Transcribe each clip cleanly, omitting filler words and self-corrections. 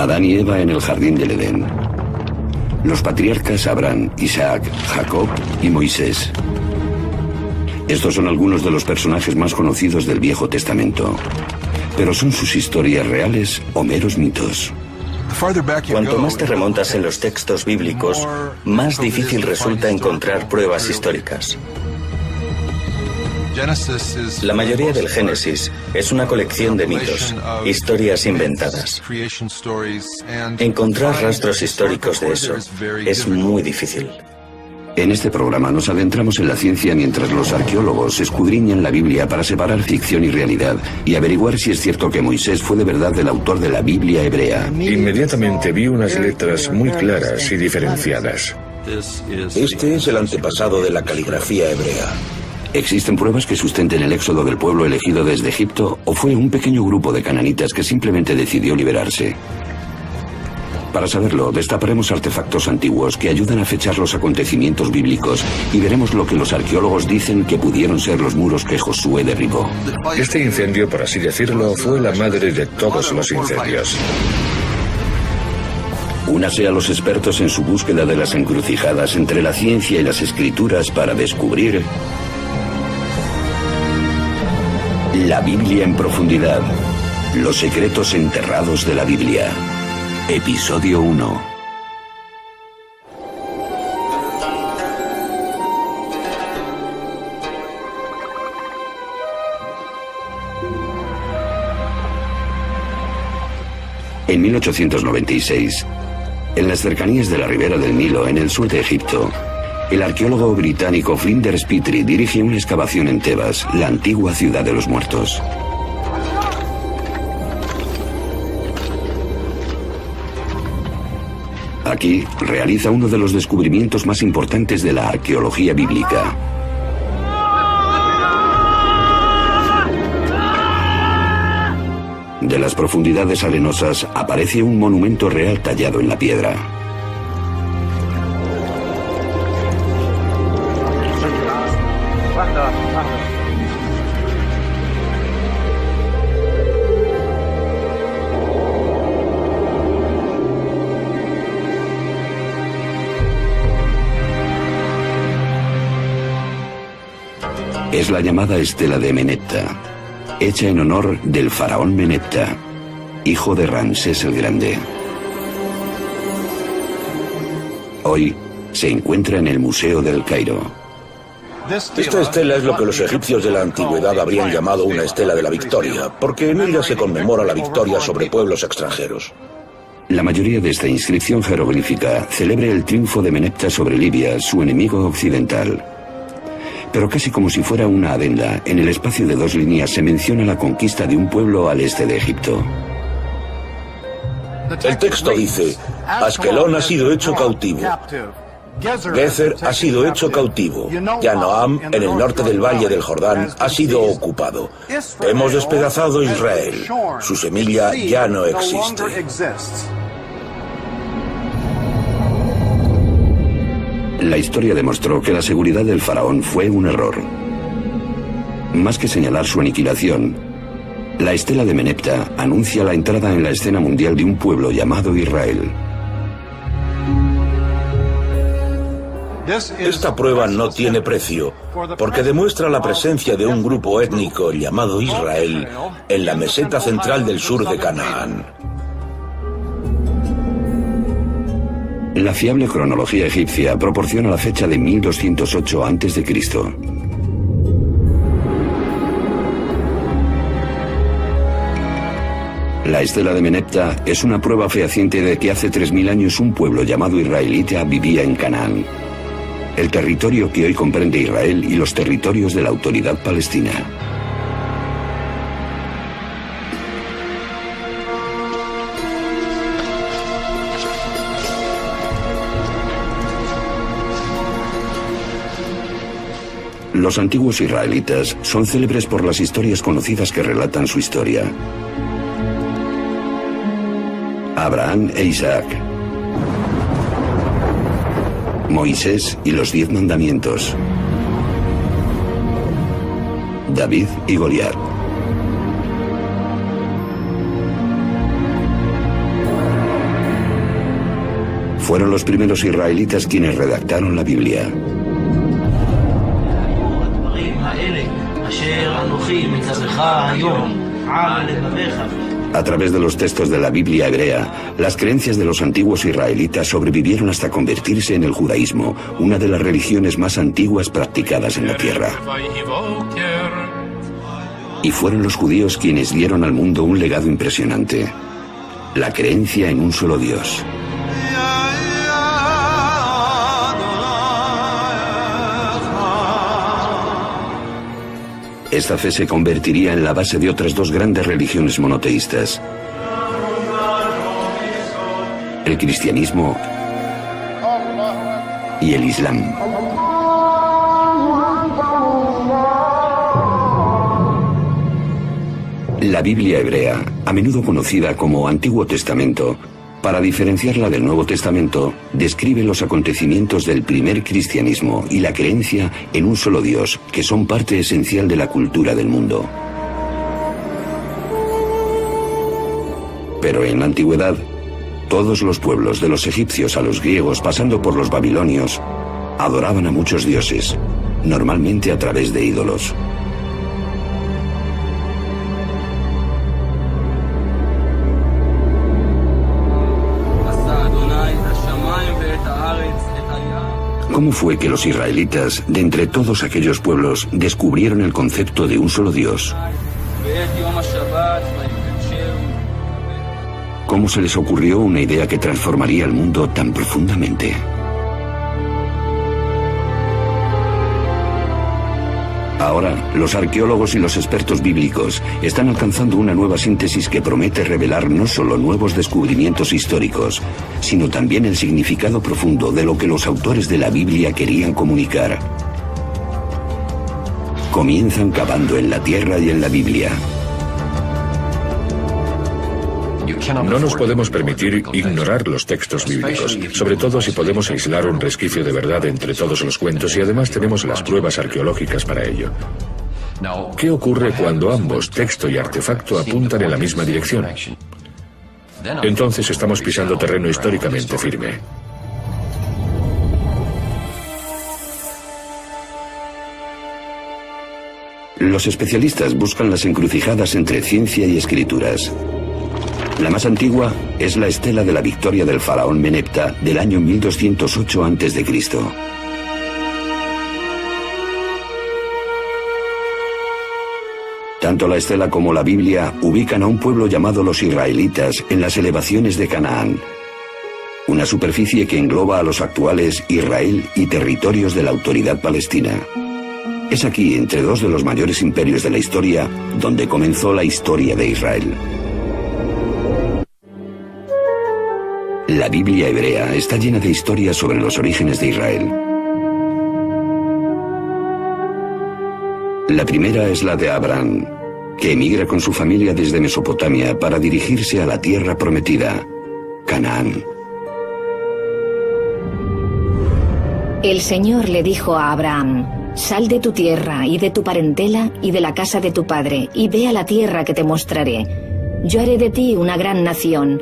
Adán y Eva en el jardín del Edén. Los patriarcas Abraham, Isaac, Jacob y Moisés. Estos son algunos de los personajes más conocidos del Viejo Testamento. Pero ¿son sus historias reales o meros mitos? Cuanto más te remontas en los textos bíblicos, más difícil resulta encontrar pruebas históricas. La mayoría del Génesis es una colección de mitos, historias inventadas. Encontrar rastros históricos de eso es muy difícil. En este programa nos adentramos en la ciencia mientras los arqueólogos escudriñan la Biblia para separar ficción y realidad y averiguar si es cierto que Moisés fue de verdad el autor de la Biblia hebrea. Inmediatamente vi unas letras muy claras y diferenciadas. Este es el antepasado de la caligrafía hebrea. ¿Existen pruebas que sustenten el éxodo del pueblo elegido desde Egipto o fue un pequeño grupo de cananitas que simplemente decidió liberarse? Para saberlo, destaparemos artefactos antiguos que ayudan a fechar los acontecimientos bíblicos y veremos lo que los arqueólogos dicen que pudieron ser los muros que Josué derribó. Este incendio, por así decirlo, fue la madre de todos los incendios. Únase a los expertos en su búsqueda de las encrucijadas entre la ciencia y las escrituras para descubrir la Biblia en profundidad. Los secretos enterrados de la Biblia. Episodio 1. En 1896, en las cercanías de la ribera del Nilo, en el sur de Egipto, el arqueólogo británico Flinders Petrie dirige una excavación en Tebas, la antigua ciudad de los muertos. Aquí realiza uno de los descubrimientos más importantes de la arqueología bíblica. De las profundidades arenosas aparece un monumento real tallado en la piedra. Es la llamada estela de Menepta, hecha en honor del faraón Menepta, hijo de Ramsés el Grande. Hoy se encuentra en el Museo del Cairo. Esta estela es lo que los egipcios de la antigüedad habrían llamado una estela de la victoria, porque en ella se conmemora la victoria sobre pueblos extranjeros. La mayoría de esta inscripción jeroglífica celebra el triunfo de Menepta sobre Libia, su enemigo occidental. Pero casi como si fuera una adenda, en el espacio de dos líneas se menciona la conquista de un pueblo al este de Egipto. El texto dice: Askelón ha sido hecho cautivo. Gezer ha sido hecho cautivo. Yanoam, en el norte del valle del Jordán, ha sido ocupado. Hemos despedazado Israel. Su semilla ya no existe. La historia demostró que la seguridad del faraón fue un error. Más que señalar su aniquilación, la estela de Menepta anuncia la entrada en la escena mundial de un pueblo llamado Israel. Esta prueba no tiene precio, porque demuestra la presencia de un grupo étnico llamado Israel en la meseta central del sur de Canaán. La fiable cronología egipcia proporciona la fecha de 1208 a.C. La estela de Menepta es una prueba fehaciente de que hace 3000 años un pueblo llamado israelita vivía en Canaán, el territorio que hoy comprende Israel y los territorios de la Autoridad Palestina. Los antiguos israelitas son célebres por las historias conocidas que relatan su historia. Abraham e Isaac, Moisés y los 10 mandamientos, David y Goliat. Fueron los primeros israelitas quienes redactaron la Biblia. A través de los textos de la Biblia hebrea, las creencias de los antiguos israelitas sobrevivieron hasta convertirse en el judaísmo, una de las religiones más antiguas practicadas en la tierra. Y fueron los judíos quienes dieron al mundo un legado impresionante: la creencia en un solo Dios. Esta fe se convertiría en la base de otras dos grandes religiones monoteístas: el cristianismo y el islam. La Biblia hebrea, a menudo conocida como Antiguo Testamento, para diferenciarla del Nuevo Testamento, describe los acontecimientos del primer cristianismo y la creencia en un solo Dios, que son parte esencial de la cultura del mundo. Pero en la antigüedad, todos los pueblos, de los egipcios a los griegos, pasando por los babilonios, adoraban a muchos dioses, normalmente a través de ídolos. ¿Cómo fue que los israelitas, de entre todos aquellos pueblos, descubrieron el concepto de un solo Dios? ¿Cómo se les ocurrió una idea que transformaría el mundo tan profundamente? Ahora, los arqueólogos y los expertos bíblicos están alcanzando una nueva síntesis que promete revelar no solo nuevos descubrimientos históricos, sino también el significado profundo de lo que los autores de la Biblia querían comunicar. Comienzan cavando en la tierra y en la Biblia. No nos podemos permitir ignorar los textos bíblicos, sobre todo si podemos aislar un resquicio de verdad entre todos los cuentos y además tenemos las pruebas arqueológicas para ello. ¿Qué ocurre cuando ambos, texto y artefacto, apuntan en la misma dirección? Entonces estamos pisando terreno históricamente firme. Los especialistas buscan las encrucijadas entre ciencia y escrituras. La más antigua es la estela de la victoria del faraón Menepta del año 1208 a.C. Tanto la estela como la Biblia ubican a un pueblo llamado los israelitas en las elevaciones de Canaán, una superficie que engloba a los actuales Israel y territorios de la autoridad palestina. Es aquí, entre dos de los mayores imperios de la historia, donde comenzó la historia de Israel. La Biblia hebrea está llena de historias sobre los orígenes de Israel. La primera es la de Abraham, que emigra con su familia desde Mesopotamia para dirigirse a la tierra prometida, Canaán. El Señor le dijo a Abraham: sal de tu tierra y de tu parentela y de la casa de tu padre, y ve a la tierra que te mostraré. Yo haré de ti una gran nación,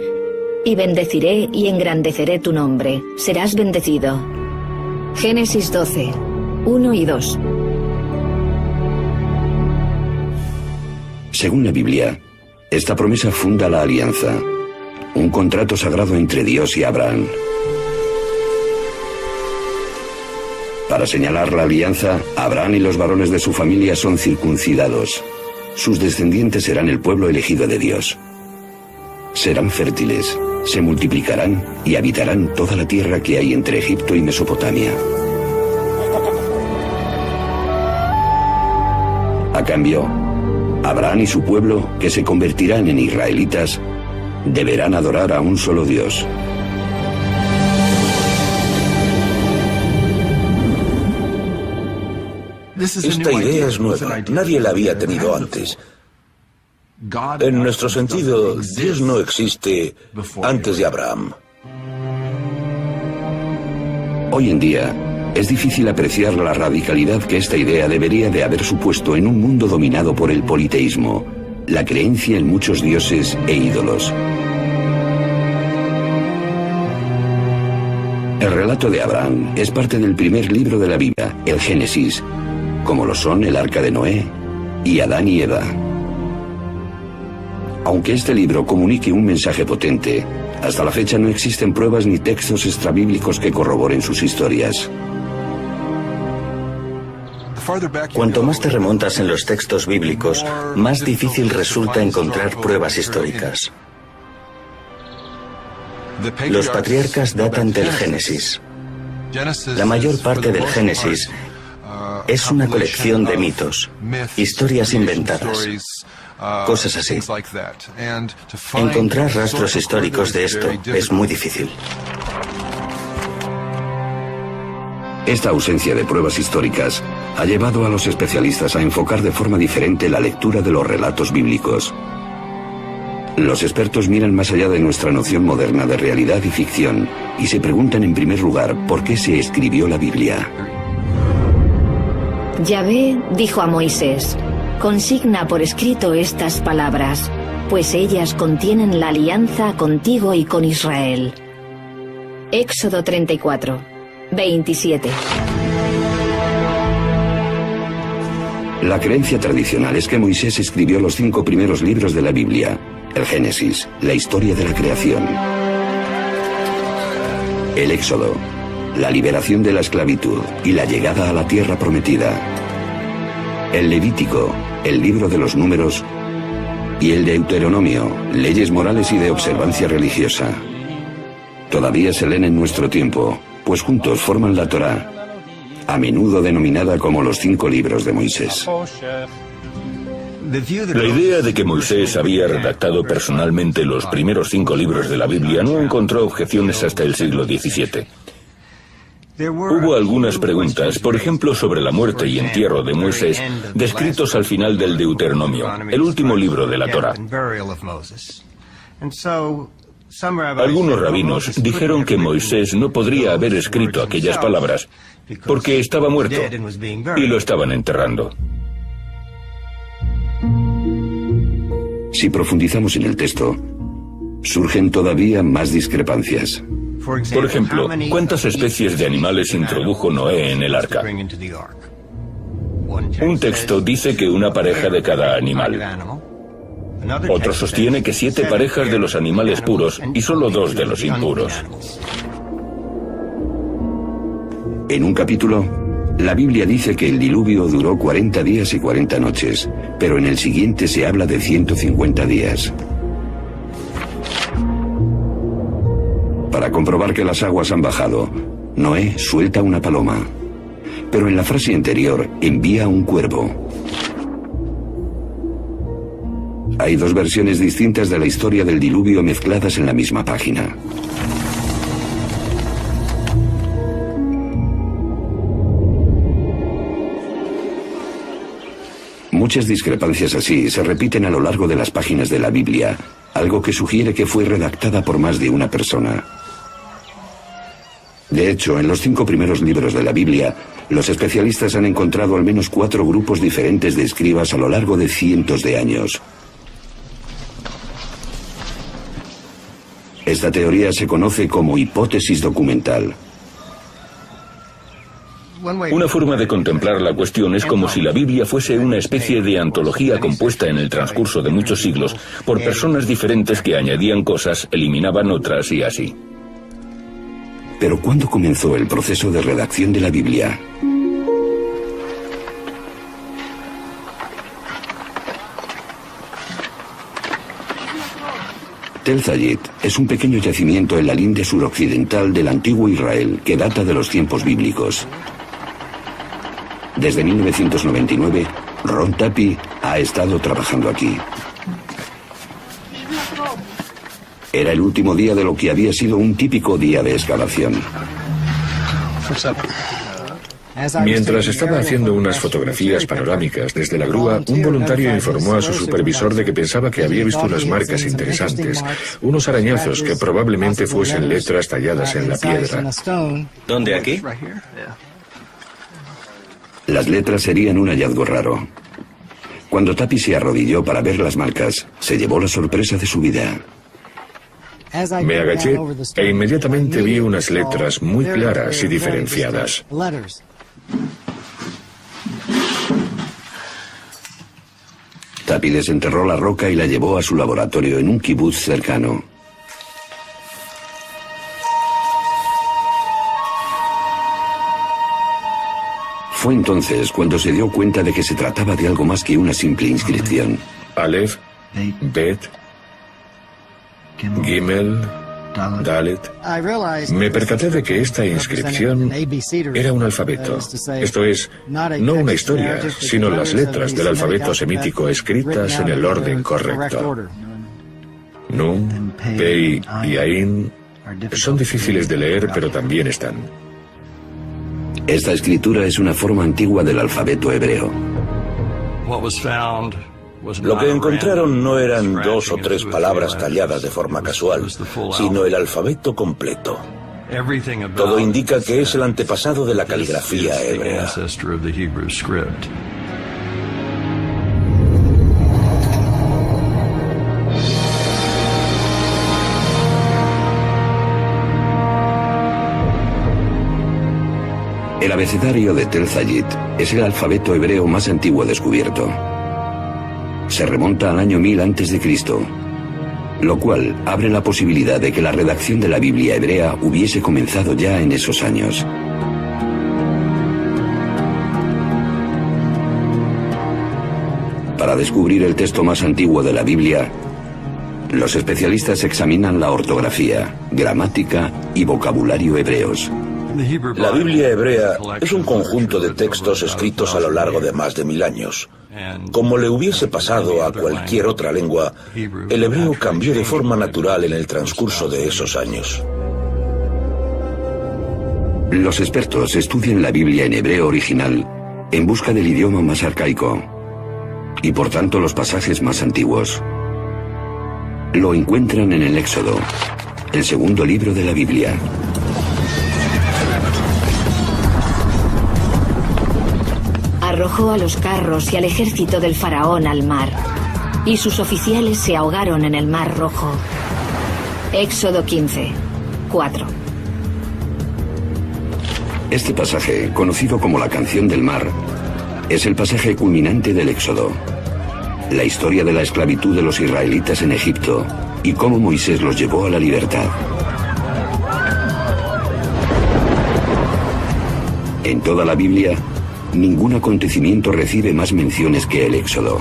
y bendeciré y engrandeceré tu nombre. Serás bendecido. Génesis 12, 1 y 2. Según la Biblia, esta promesa funda la alianza, un contrato sagrado entre Dios y Abraham. Para señalar la alianza, Abraham y los varones de su familia son circuncidados. Sus descendientes serán el pueblo elegido de Dios. Serán fértiles, se multiplicarán y habitarán toda la tierra que hay entre Egipto y Mesopotamia. A cambio, Abraham y su pueblo, que se convertirán en israelitas, deberán adorar a un solo Dios. Esta idea es nueva, nadie la había tenido antes. En nuestro sentido, Dios no existe antes de Abraham. Hoy en día, es difícil apreciar la radicalidad que esta idea debería de haber supuesto en un mundo dominado por el politeísmo, la creencia en muchos dioses e ídolos. relato de Abraham es parte del primer libro de la Biblia, el Génesis, como lo son el Arca de Noé y Adán y Eva. Aunque este libro comunique un mensaje potente, hasta la fecha no existen pruebas ni textos extrabíblicos que corroboren sus historias. Cuanto más te remontas en los textos bíblicos, más difícil resulta encontrar pruebas históricas. Los patriarcas datan del Génesis. La mayor parte del Génesis es una colección de mitos, historias inventadas, cosas así. Encontrar rastros históricos de esto es muy difícil. Esta ausencia de pruebas históricas ha llevado a los especialistas a enfocar de forma diferente la lectura de los relatos bíblicos. Los expertos miran más allá de nuestra noción moderna de realidad y ficción y se preguntan en primer lugar por qué se escribió la Biblia. Yahvé dijo a Moisés: consigna por escrito estas palabras, pues ellas contienen la alianza contigo y con Israel. Éxodo 34, 27. La creencia tradicional es que Moisés escribió los 5 primeros libros de la Biblia: el Génesis, la historia de la creación; el Éxodo, la liberación de la esclavitud y la llegada a la tierra prometida; el Levítico, el libro de los números; y el Deuteronomio, leyes morales y de observancia religiosa. Todavía se leen en nuestro tiempo, pues juntos forman la Torá, a menudo denominada como los 5 libros de Moisés. La idea de que Moisés había redactado personalmente los primeros 5 libros de la Biblia no encontró objeciones hasta el siglo XVII. Hubo algunas preguntas, por ejemplo, sobre la muerte y entierro de Moisés, descritos al final del Deuteronomio, el último libro de la Torá. Algunos rabinos dijeron que Moisés no podría haber escrito aquellas palabras porque estaba muerto y lo estaban enterrando. Si profundizamos en el texto, surgen todavía más discrepancias. Por ejemplo, ¿cuántas especies de animales introdujo Noé en el arca? Un texto dice que una pareja de cada animal. Otro sostiene que 7 parejas de los animales puros y solo 2 de los impuros. En un capítulo, la Biblia dice que el diluvio duró 40 días y 40 noches, pero en el siguiente se habla de 150 días. Para comprobar que las aguas han bajado, Noé suelta una paloma, pero en la frase anterior envía un cuervo. Hay 2 versiones distintas de la historia del diluvio mezcladas en la misma página. Muchas discrepancias así se repiten a lo largo de las páginas de la Biblia, algo que sugiere que fue redactada por más de una persona. De hecho, en los 5 primeros libros de la Biblia, los especialistas han encontrado al menos 4 grupos diferentes de escribas a lo largo de cientos de años. Esta teoría se conoce como hipótesis documental. Una forma de contemplar la cuestión es como si la Biblia fuese una especie de antología compuesta en el transcurso de muchos siglos por personas diferentes que añadían cosas, eliminaban otras y así. Pero ¿cuándo comenzó el proceso de redacción de la Biblia? Tel Zayit es un pequeño yacimiento en la linde suroccidental del antiguo Israel que data de los tiempos bíblicos. Desde 1999, Ron Tapi ha estado trabajando aquí. Era el último día de lo que había sido un típico día de excavación. Mientras estaba haciendo unas fotografías panorámicas desde la grúa, un voluntario informó a su supervisor de que pensaba que había visto unas marcas interesantes, unos arañazos que probablemente fuesen letras talladas en la piedra. ¿Dónde, aquí? Las letras serían un hallazgo raro. Cuando Tapi se arrodilló para ver las marcas, se llevó la sorpresa de su vida. Me agaché e inmediatamente vi unas letras muy claras y diferenciadas. Tapi desenterró la roca y la llevó a su laboratorio en un kibutz cercano. Fue entonces cuando se dio cuenta de que se trataba de algo más que una simple inscripción. Aleph, Bet, Gimel, Dalet. Me percaté de que esta inscripción era un alfabeto. Esto es, no una historia, sino las letras del alfabeto semítico escritas en el orden correcto. Nun, Pei y Ain son difíciles de leer, pero también están. Esta escritura es una forma antigua del alfabeto hebreo. Lo que encontraron no eran 2 o 3 palabras talladas de forma casual, sino el alfabeto completo. Todo indica que es el antepasado de la caligrafía hebrea. El abecedario de Tel Zayit es el alfabeto hebreo más antiguo descubierto. Se remonta al año 1000 a.C., lo cual abre la posibilidad de que la redacción de la Biblia hebrea hubiese comenzado ya en esos años. Para descubrir el texto más antiguo de la Biblia, los especialistas examinan la ortografía, gramática y vocabulario hebreos. La Biblia hebrea es un conjunto de textos escritos a lo largo de más de 1000 años. Como le hubiese pasado a cualquier otra lengua, el hebreo cambió de forma natural en el transcurso de esos años. Los expertos estudian la Biblia en hebreo original en busca del idioma más arcaico y por tanto los pasajes más antiguos. Lo encuentran en el Éxodo, el segundo libro de la Biblia. Arrojó a los carros y al ejército del faraón al mar, y sus oficiales se ahogaron en el mar Rojo. Éxodo 15, 4. Este pasaje, conocido como la Canción del Mar, es el pasaje culminante del Éxodo. La historia de la esclavitud de los israelitas en Egipto y cómo Moisés los llevó a la libertad. En toda la Biblia, ningún acontecimiento recibe más menciones que el Éxodo.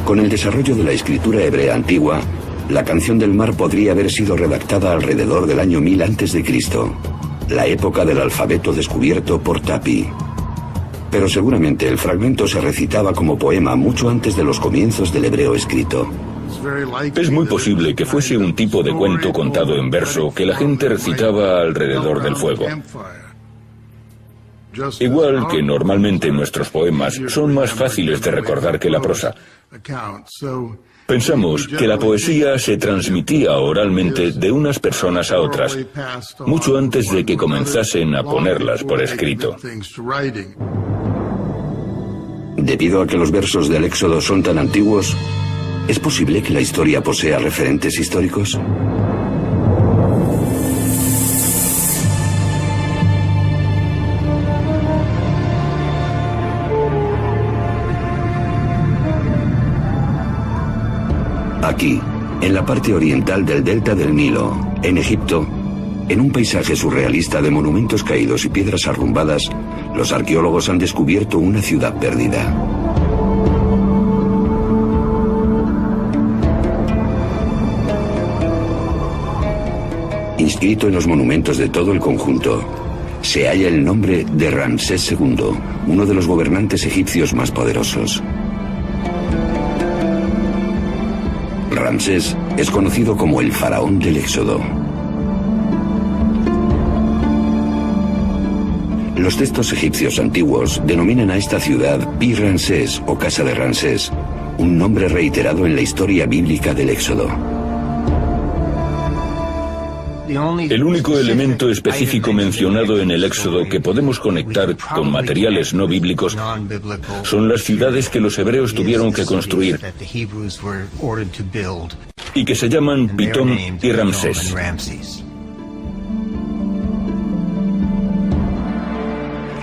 Con el desarrollo de la escritura hebrea antigua, la Canción del Mar podría haber sido redactada alrededor del año 1000 a.C., la época del alfabeto descubierto por Tapi. Pero seguramente el fragmento se recitaba como poema mucho antes de los comienzos del hebreo escrito. Es muy posible que fuese un tipo de cuento contado en verso que la gente recitaba alrededor del fuego. Igual que normalmente nuestros poemas son más fáciles de recordar que la prosa. Pensamos que la poesía se transmitía oralmente de unas personas a otras, mucho antes de que comenzasen a ponerlas por escrito. Debido a que los versos del Éxodo son tan antiguos, ¿es posible que la historia posea referentes históricos? Aquí, en la parte oriental del delta del Nilo, en Egipto, en un paisaje surrealista de monumentos caídos y piedras arrumbadas, los arqueólogos han descubierto una ciudad perdida. Inscrito en los monumentos de todo el conjunto, se halla el nombre de Ramsés II, uno de los gobernantes egipcios más poderosos. Ramsés es conocido como el faraón del Éxodo. Los textos egipcios antiguos denominan a esta ciudad Pi Ramsés o Casa de Ramsés, un nombre reiterado en la historia bíblica del Éxodo. El único elemento específico mencionado en el Éxodo que podemos conectar con materiales no bíblicos son las ciudades que los hebreos tuvieron que construir y que se llaman Pitón y Ramsés.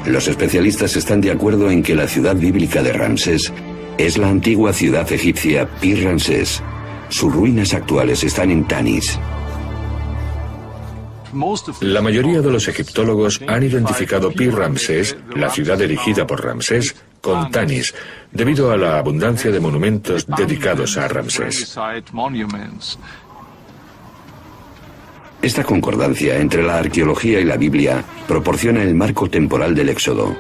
Los especialistas están de acuerdo en que la ciudad bíblica de Ramsés es la antigua ciudad egipcia Pi-Ramsés. Sus ruinas actuales están en Tanis. La mayoría de los egiptólogos han identificado Pi-Ramsés, la ciudad erigida por Ramsés, con Tanis, debido a la abundancia de monumentos dedicados a Ramsés. Esta concordancia entre la arqueología y la Biblia proporciona el marco temporal del Éxodo,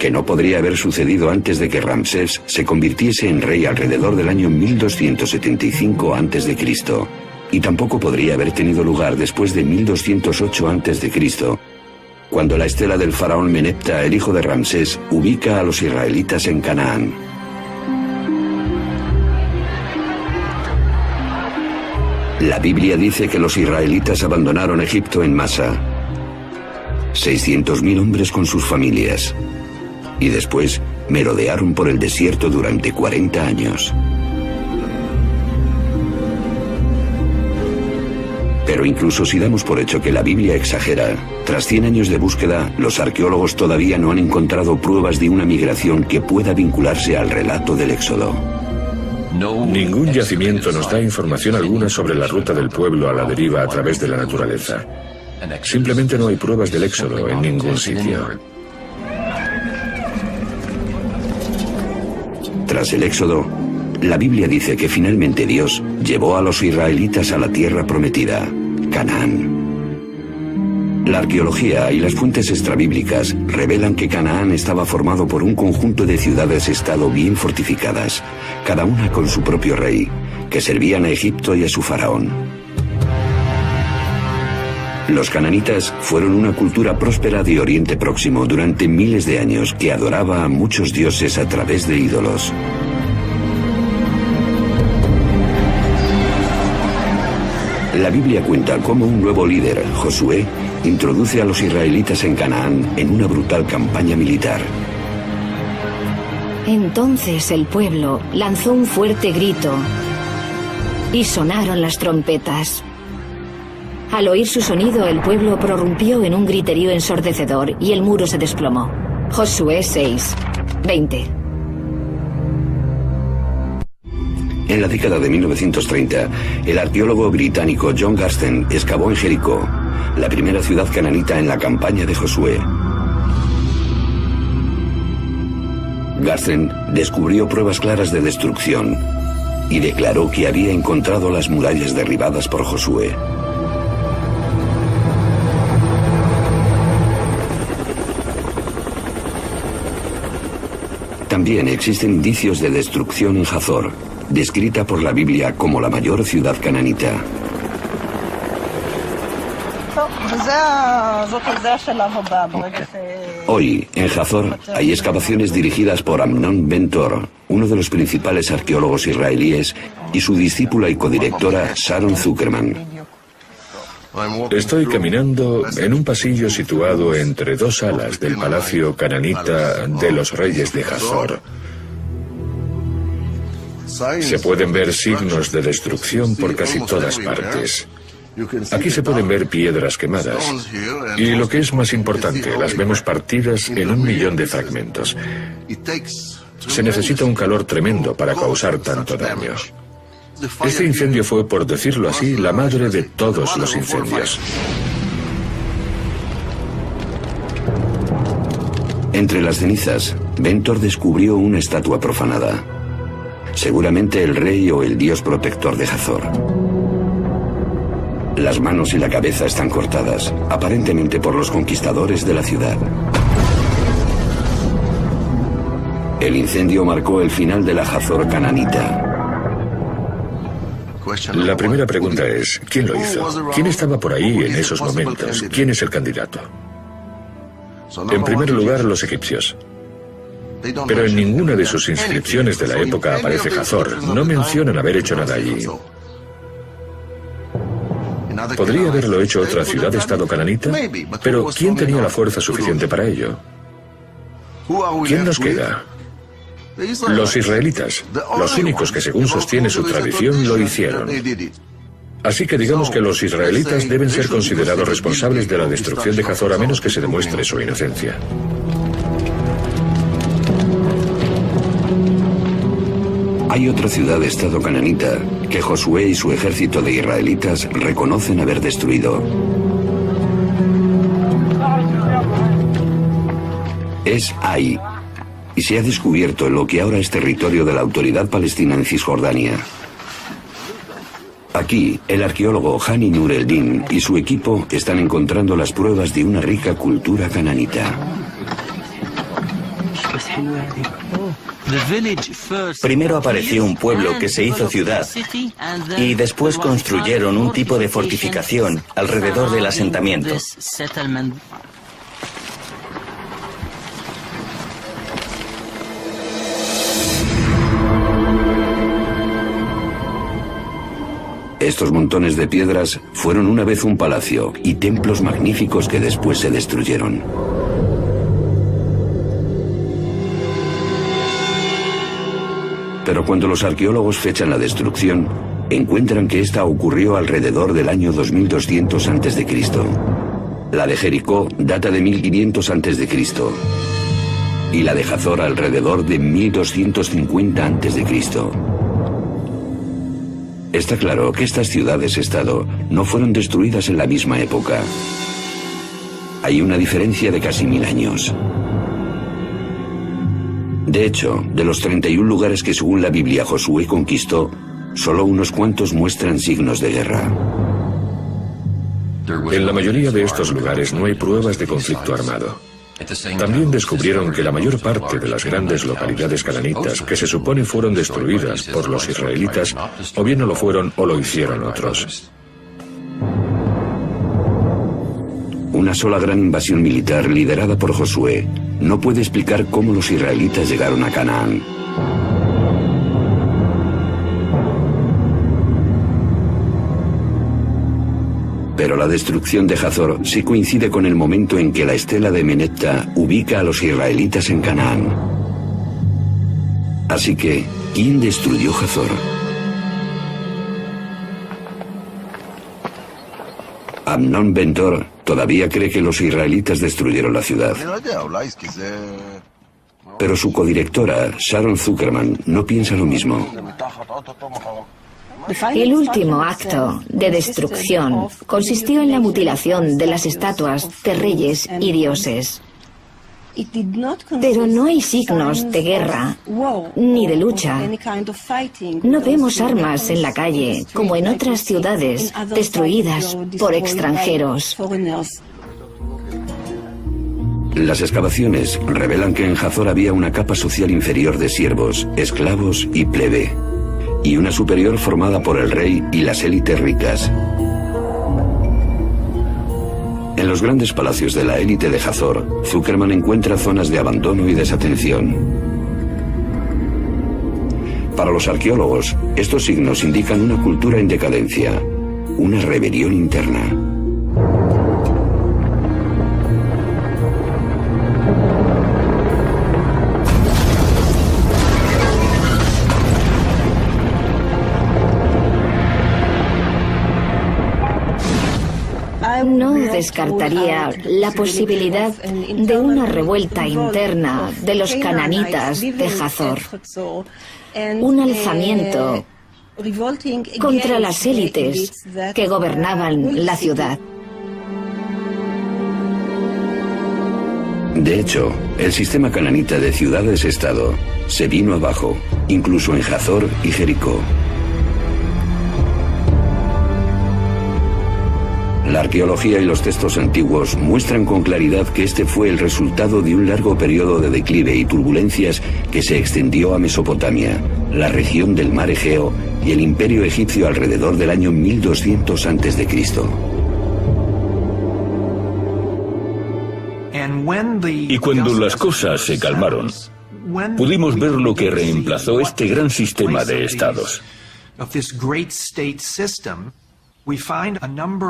que no podría haber sucedido antes de que Ramsés se convirtiese en rey alrededor del año 1275 a.C., y tampoco podría haber tenido lugar después de 1208 a.C., cuando la estela del faraón Menepta, el hijo de Ramsés, ubica a los israelitas en Canaán. La Biblia dice que los israelitas abandonaron Egipto en masa, 600.000 hombres con sus familias, y después merodearon por el desierto durante 40 años. Pero incluso si damos por hecho que la Biblia exagera, tras 100 años de búsqueda, los arqueólogos todavía no han encontrado pruebas de una migración que pueda vincularse al relato del Éxodo. Ningún yacimiento nos da información alguna sobre la ruta del pueblo a la deriva a través de la naturaleza. Simplemente no hay pruebas del Éxodo en ningún sitio. Tras el Éxodo, la Biblia dice que finalmente Dios llevó a los israelitas a la tierra prometida, Canaán. La arqueología y las fuentes extrabíblicas revelan que Canaán estaba formado por un conjunto de ciudades-estado bien fortificadas, cada una con su propio rey, que servían a Egipto y a su faraón. Los cananitas fueron una cultura próspera de Oriente Próximo durante miles de años que adoraba a muchos dioses a través de ídolos. La Biblia cuenta cómo un nuevo líder, Josué, introduce a los israelitas en Canaán en una brutal campaña militar. Entonces el pueblo lanzó un fuerte grito y sonaron las trompetas. Al oír su sonido, el pueblo prorrumpió en un griterío ensordecedor y el muro se desplomó. Josué 6, 20. En la década de 1930, el arqueólogo británico John Garstin excavó en Jericó, la primera ciudad cananita en la campaña de Josué. Garstin descubrió pruebas claras de destrucción y declaró que había encontrado las murallas derribadas por Josué. También existen indicios de destrucción en Hazor, descrita por la Biblia como la mayor ciudad cananita. Hoy, en Hazor, hay excavaciones dirigidas por Amnon Ben-Tor, uno de los principales arqueólogos israelíes, y su discípula y codirectora Sharon Zuckerman. Estoy caminando en un pasillo situado entre dos alas del palacio cananita de los reyes de Hazor. Se pueden ver signos de destrucción por casi todas partes. Aquí se pueden ver piedras quemadas. Y lo que es más importante, las vemos partidas en 1 millón de fragmentos. Se necesita un calor tremendo para causar tanto daño. Este incendio fue, por decirlo así, la madre de todos los incendios. Entre las cenizas, Ben-Tor descubrió una estatua profanada. Seguramente el rey o el dios protector de Hazor. Las manos y la cabeza están cortadas, aparentemente por los conquistadores de la ciudad. El incendio marcó el final de la Hazor cananita. La primera pregunta es, ¿quién lo hizo? ¿Quién estaba por ahí en esos momentos? ¿Quién es el candidato? En primer lugar, los egipcios. Pero en ninguna de sus inscripciones de la época aparece Hazor. No mencionan haber hecho nada allí. ¿Podría haberlo hecho otra ciudad-estado cananita? Pero ¿quién tenía la fuerza suficiente para ello? ¿Quién nos queda? Los israelitas, los únicos que según sostiene su tradición lo hicieron. Así que digamos que los israelitas deben ser considerados responsables de la destrucción de Hazor a menos que se demuestre su inocencia. Hay otra ciudad-estado cananita que Josué y su ejército de israelitas reconocen haber destruido. Es Ai, y se ha descubierto en lo que ahora es territorio de la Autoridad Palestina en Cisjordania. Aquí, el arqueólogo Hani Nur el-Din y su equipo están encontrando las pruebas de una rica cultura cananita. Primero apareció un pueblo que se hizo ciudad y después construyeron un tipo de fortificación alrededor del asentamiento. Estos montones de piedras fueron una vez un palacio y templos magníficos que después se destruyeron. Pero cuando los arqueólogos fechan la destrucción, encuentran que esta ocurrió alrededor del año 2200 a.C. La de Jericó data de 1500 a.C. y la de Hazor alrededor de 1250 a.C. Está claro que estas ciudades-estado no fueron destruidas en la misma época. Hay una diferencia de casi 1000 años. De hecho, de los 31 lugares que según la Biblia Josué conquistó, solo unos cuantos muestran signos de guerra. En la mayoría de estos lugares no hay pruebas de conflicto armado. También descubrieron que la mayor parte de las grandes localidades cananitas que se supone fueron destruidas por los israelitas, o bien no lo fueron o lo hicieron otros. Una sola gran invasión militar liderada por Josué no puede explicar cómo los israelitas llegaron a Canaán. Pero la destrucción de Hazor sí coincide con el momento en que la estela de Menepta ubica a los israelitas en Canaán. Así que, ¿quién destruyó Hazor? Amnon Ben-Dor todavía cree que los israelitas destruyeron la ciudad. Pero su codirectora, Sharon Zuckerman, no piensa lo mismo. El último acto de destrucción consistió en la mutilación de las estatuas de reyes y dioses. Pero no hay signos de guerra ni de lucha. No vemos armas en la calle, como en otras ciudades destruidas por extranjeros. Las excavaciones revelan que en Hazor había una capa social inferior de siervos, esclavos y plebe, y una superior formada por el rey y las élites ricas. En los grandes palacios de la élite de Hazor, Zuckerman encuentra zonas de abandono y desatención. Para los arqueólogos, estos signos indican una cultura en decadencia, una rebelión interna. No descartaría la posibilidad de una revuelta interna de los cananitas de Hazor, un alzamiento contra las élites que gobernaban la ciudad. De hecho, el sistema cananita de ciudades-estado se vino abajo, incluso en Hazor y Jericó. La arqueología y los textos antiguos muestran con claridad que este fue el resultado de un largo periodo de declive y turbulencias que se extendió a Mesopotamia, la región del mar Egeo y el imperio egipcio alrededor del año 1200 a.C. Y cuando las cosas se calmaron, pudimos ver lo que reemplazó este gran sistema de estados.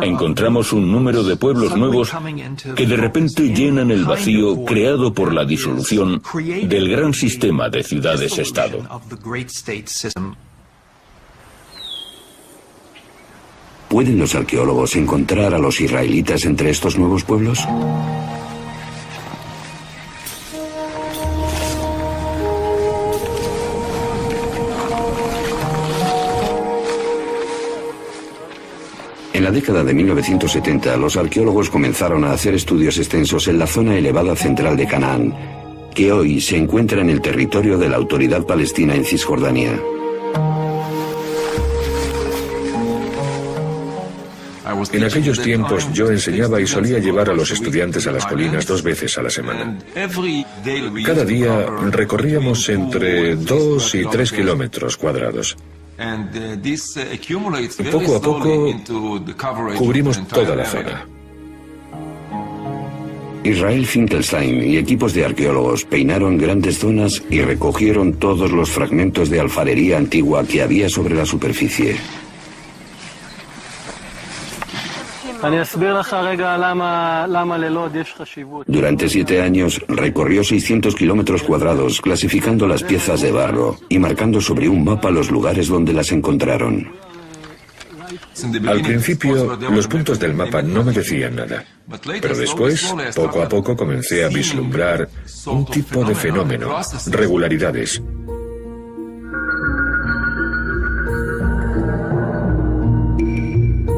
Encontramos un número de pueblos nuevos que de repente llenan el vacío creado por la disolución del gran sistema de ciudades-estado. ¿Pueden los arqueólogos encontrar a los israelitas entre estos nuevos pueblos? En la década de 1970, los arqueólogos comenzaron a hacer estudios extensos en la zona elevada central de Canaán, que hoy se encuentra en el territorio de la Autoridad Palestina en Cisjordania. En aquellos tiempos yo enseñaba y solía llevar a los estudiantes a las colinas 2 veces a la semana. Cada día recorríamos entre 2 y 3 kilómetros cuadrados. Poco a poco cubrimos toda la zona. Israel Finkelstein y equipos de arqueólogos peinaron grandes zonas y recogieron todos los fragmentos de alfarería antigua que había sobre la superficie. Durante 7 años recorrió 600 kilómetros cuadrados clasificando las piezas de barro y marcando sobre un mapa los lugares donde las encontraron. Al principio, los puntos del mapa no me decían nada, pero después, poco a poco, comencé a vislumbrar un tipo de fenómeno, regularidades.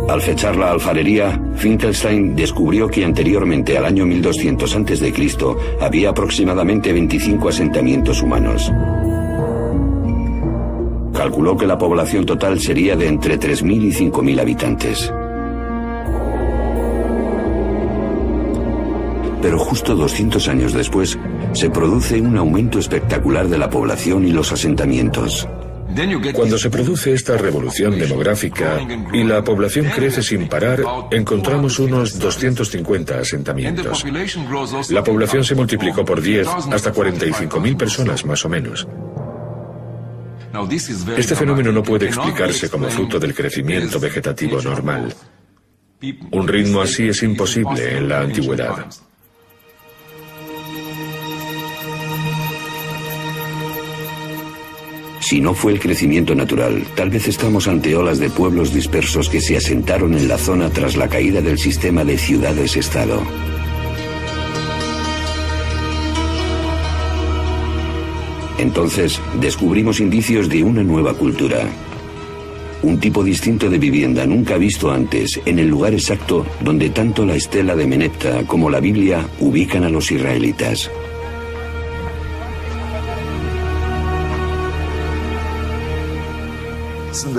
Al fechar la alfarería, Finkelstein descubrió que anteriormente al año 1200 a.C. había aproximadamente 25 asentamientos humanos. Calculó que la población total sería de entre 3.000 y 5.000 habitantes. Pero justo 200 años después, se produce un aumento espectacular de la población y los asentamientos. Cuando se produce esta revolución demográfica y la población crece sin parar, encontramos unos 250 asentamientos. La población se multiplicó por 10 hasta 45.000 personas más o menos. Este fenómeno no puede explicarse como fruto del crecimiento vegetativo normal. Un ritmo así es imposible en la antigüedad. Si no fue el crecimiento natural, tal vez estamos ante olas de pueblos dispersos que se asentaron en la zona tras la caída del sistema de ciudades-estado. Entonces, descubrimos indicios de una nueva cultura. Un tipo distinto de vivienda nunca visto antes, en el lugar exacto donde tanto la estela de Menepta como la Biblia ubican a los israelitas.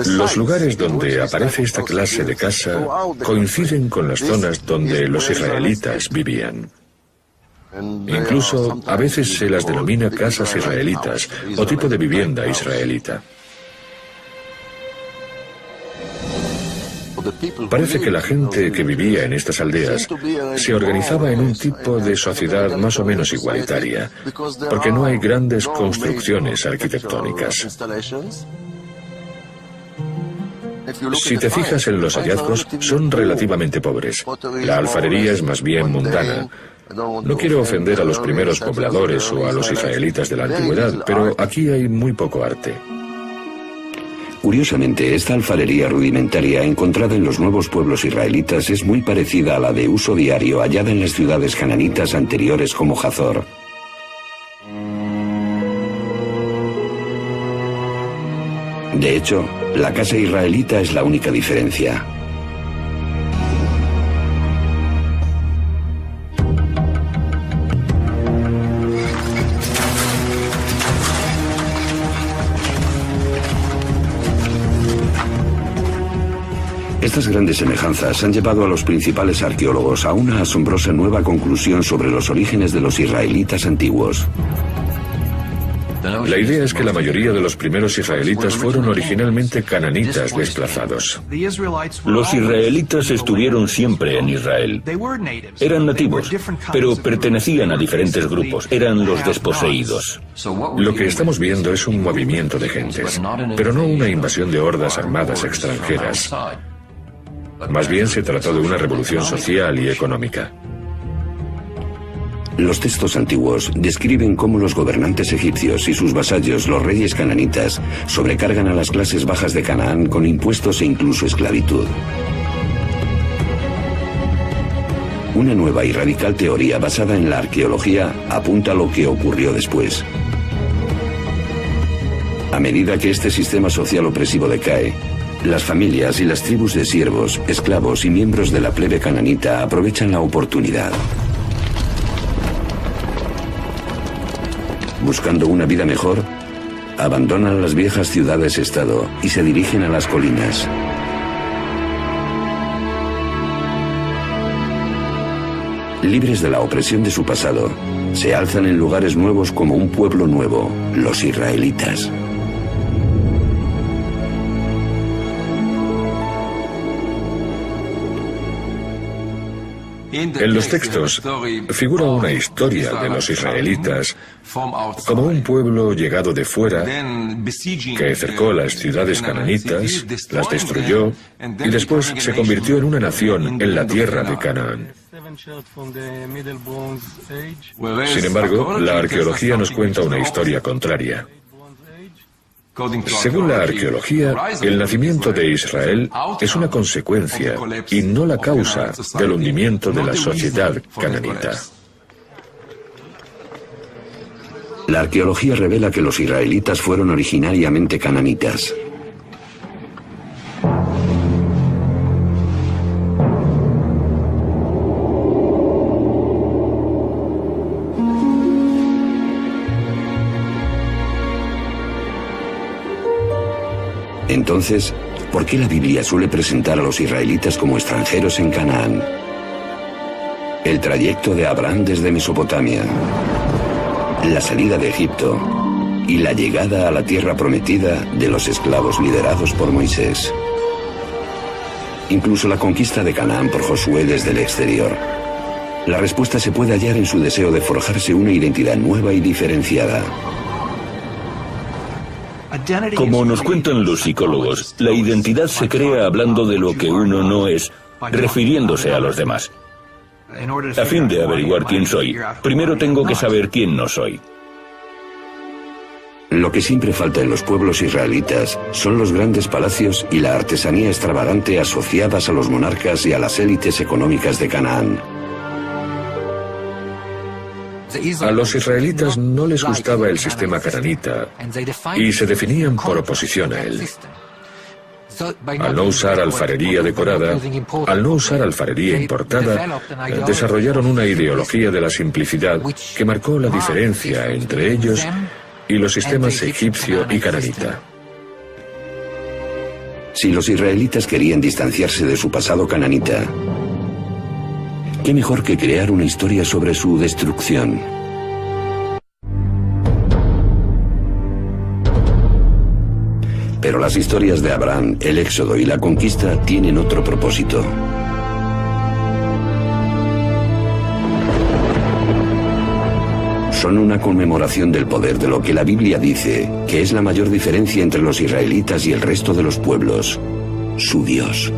Los lugares donde aparece esta clase de casa coinciden con las zonas donde los israelitas vivían. Incluso a veces se las denomina casas israelitas o tipo de vivienda israelita. Parece que la gente que vivía en estas aldeas se organizaba en un tipo de sociedad más o menos igualitaria, porque no hay grandes construcciones arquitectónicas. Si te fijas en los hallazgos, son relativamente pobres. La alfarería es más bien mundana. No quiero ofender a los primeros pobladores o a los israelitas de la antigüedad, pero aquí hay muy poco arte. Curiosamente, esta alfarería rudimentaria encontrada en los nuevos pueblos israelitas es muy parecida a la de uso diario hallada en las ciudades cananitas anteriores como Hazor. De hecho, la casa israelita es la única diferencia. Estas grandes semejanzas han llevado a los principales arqueólogos a una asombrosa nueva conclusión sobre los orígenes de los israelitas antiguos. La idea es que la mayoría de los primeros israelitas fueron originalmente cananitas desplazados. Los israelitas estuvieron siempre en Israel. Eran nativos, pero pertenecían a diferentes grupos. Eran los desposeídos. Lo que estamos viendo es un movimiento de gentes, pero no una invasión de hordas armadas extranjeras. Más bien se trató de una revolución social y económica. Los textos antiguos describen cómo los gobernantes egipcios y sus vasallos, los reyes cananitas, sobrecargan a las clases bajas de Canaán con impuestos e incluso esclavitud. Una nueva y radical teoría basada en la arqueología apunta a lo que ocurrió después. A medida que este sistema social opresivo decae, las familias y las tribus de siervos, esclavos y miembros de la plebe cananita aprovechan la oportunidad. Buscando una vida mejor, abandonan las viejas ciudades-estado y se dirigen a las colinas. Libres de la opresión de su pasado, se alzan en lugares nuevos como un pueblo nuevo, los israelitas. En los textos figura una historia de los israelitas como un pueblo llegado de fuera que cercó las ciudades cananitas, las destruyó y después se convirtió en una nación en la tierra de Canaán. Sin embargo, la arqueología nos cuenta una historia contraria. Según la arqueología, el nacimiento de Israel es una consecuencia y no la causa del hundimiento de la sociedad cananita. La arqueología revela que los israelitas fueron originariamente cananitas. Entonces, ¿por qué la Biblia suele presentar a los israelitas como extranjeros en Canaán? El trayecto de Abraham desde Mesopotamia, la salida de Egipto y la llegada a la tierra prometida de los esclavos liderados por Moisés. Incluso la conquista de Canaán por Josué desde el exterior. La respuesta se puede hallar en su deseo de forjarse una identidad nueva y diferenciada. Como nos cuentan los psicólogos, la identidad se crea hablando de lo que uno no es, refiriéndose a los demás. A fin de averiguar quién soy, primero tengo que saber quién no soy. Lo que siempre falta en los pueblos israelitas son los grandes palacios y la artesanía extravagante asociadas a los monarcas y a las élites económicas de Canaán. A los israelitas no les gustaba el sistema cananita y se definían por oposición a él. Al no usar alfarería decorada, al no usar alfarería importada, desarrollaron una ideología de la simplicidad que marcó la diferencia entre ellos y los sistemas egipcio y cananita. Si los israelitas querían distanciarse de su pasado cananita, ¿qué mejor que crear una historia sobre su destrucción? Pero las historias de Abraham, el éxodo y la conquista tienen otro propósito. Son una conmemoración del poder de lo que la Biblia dice que es la mayor diferencia entre los israelitas y el resto de los pueblos: su Dios.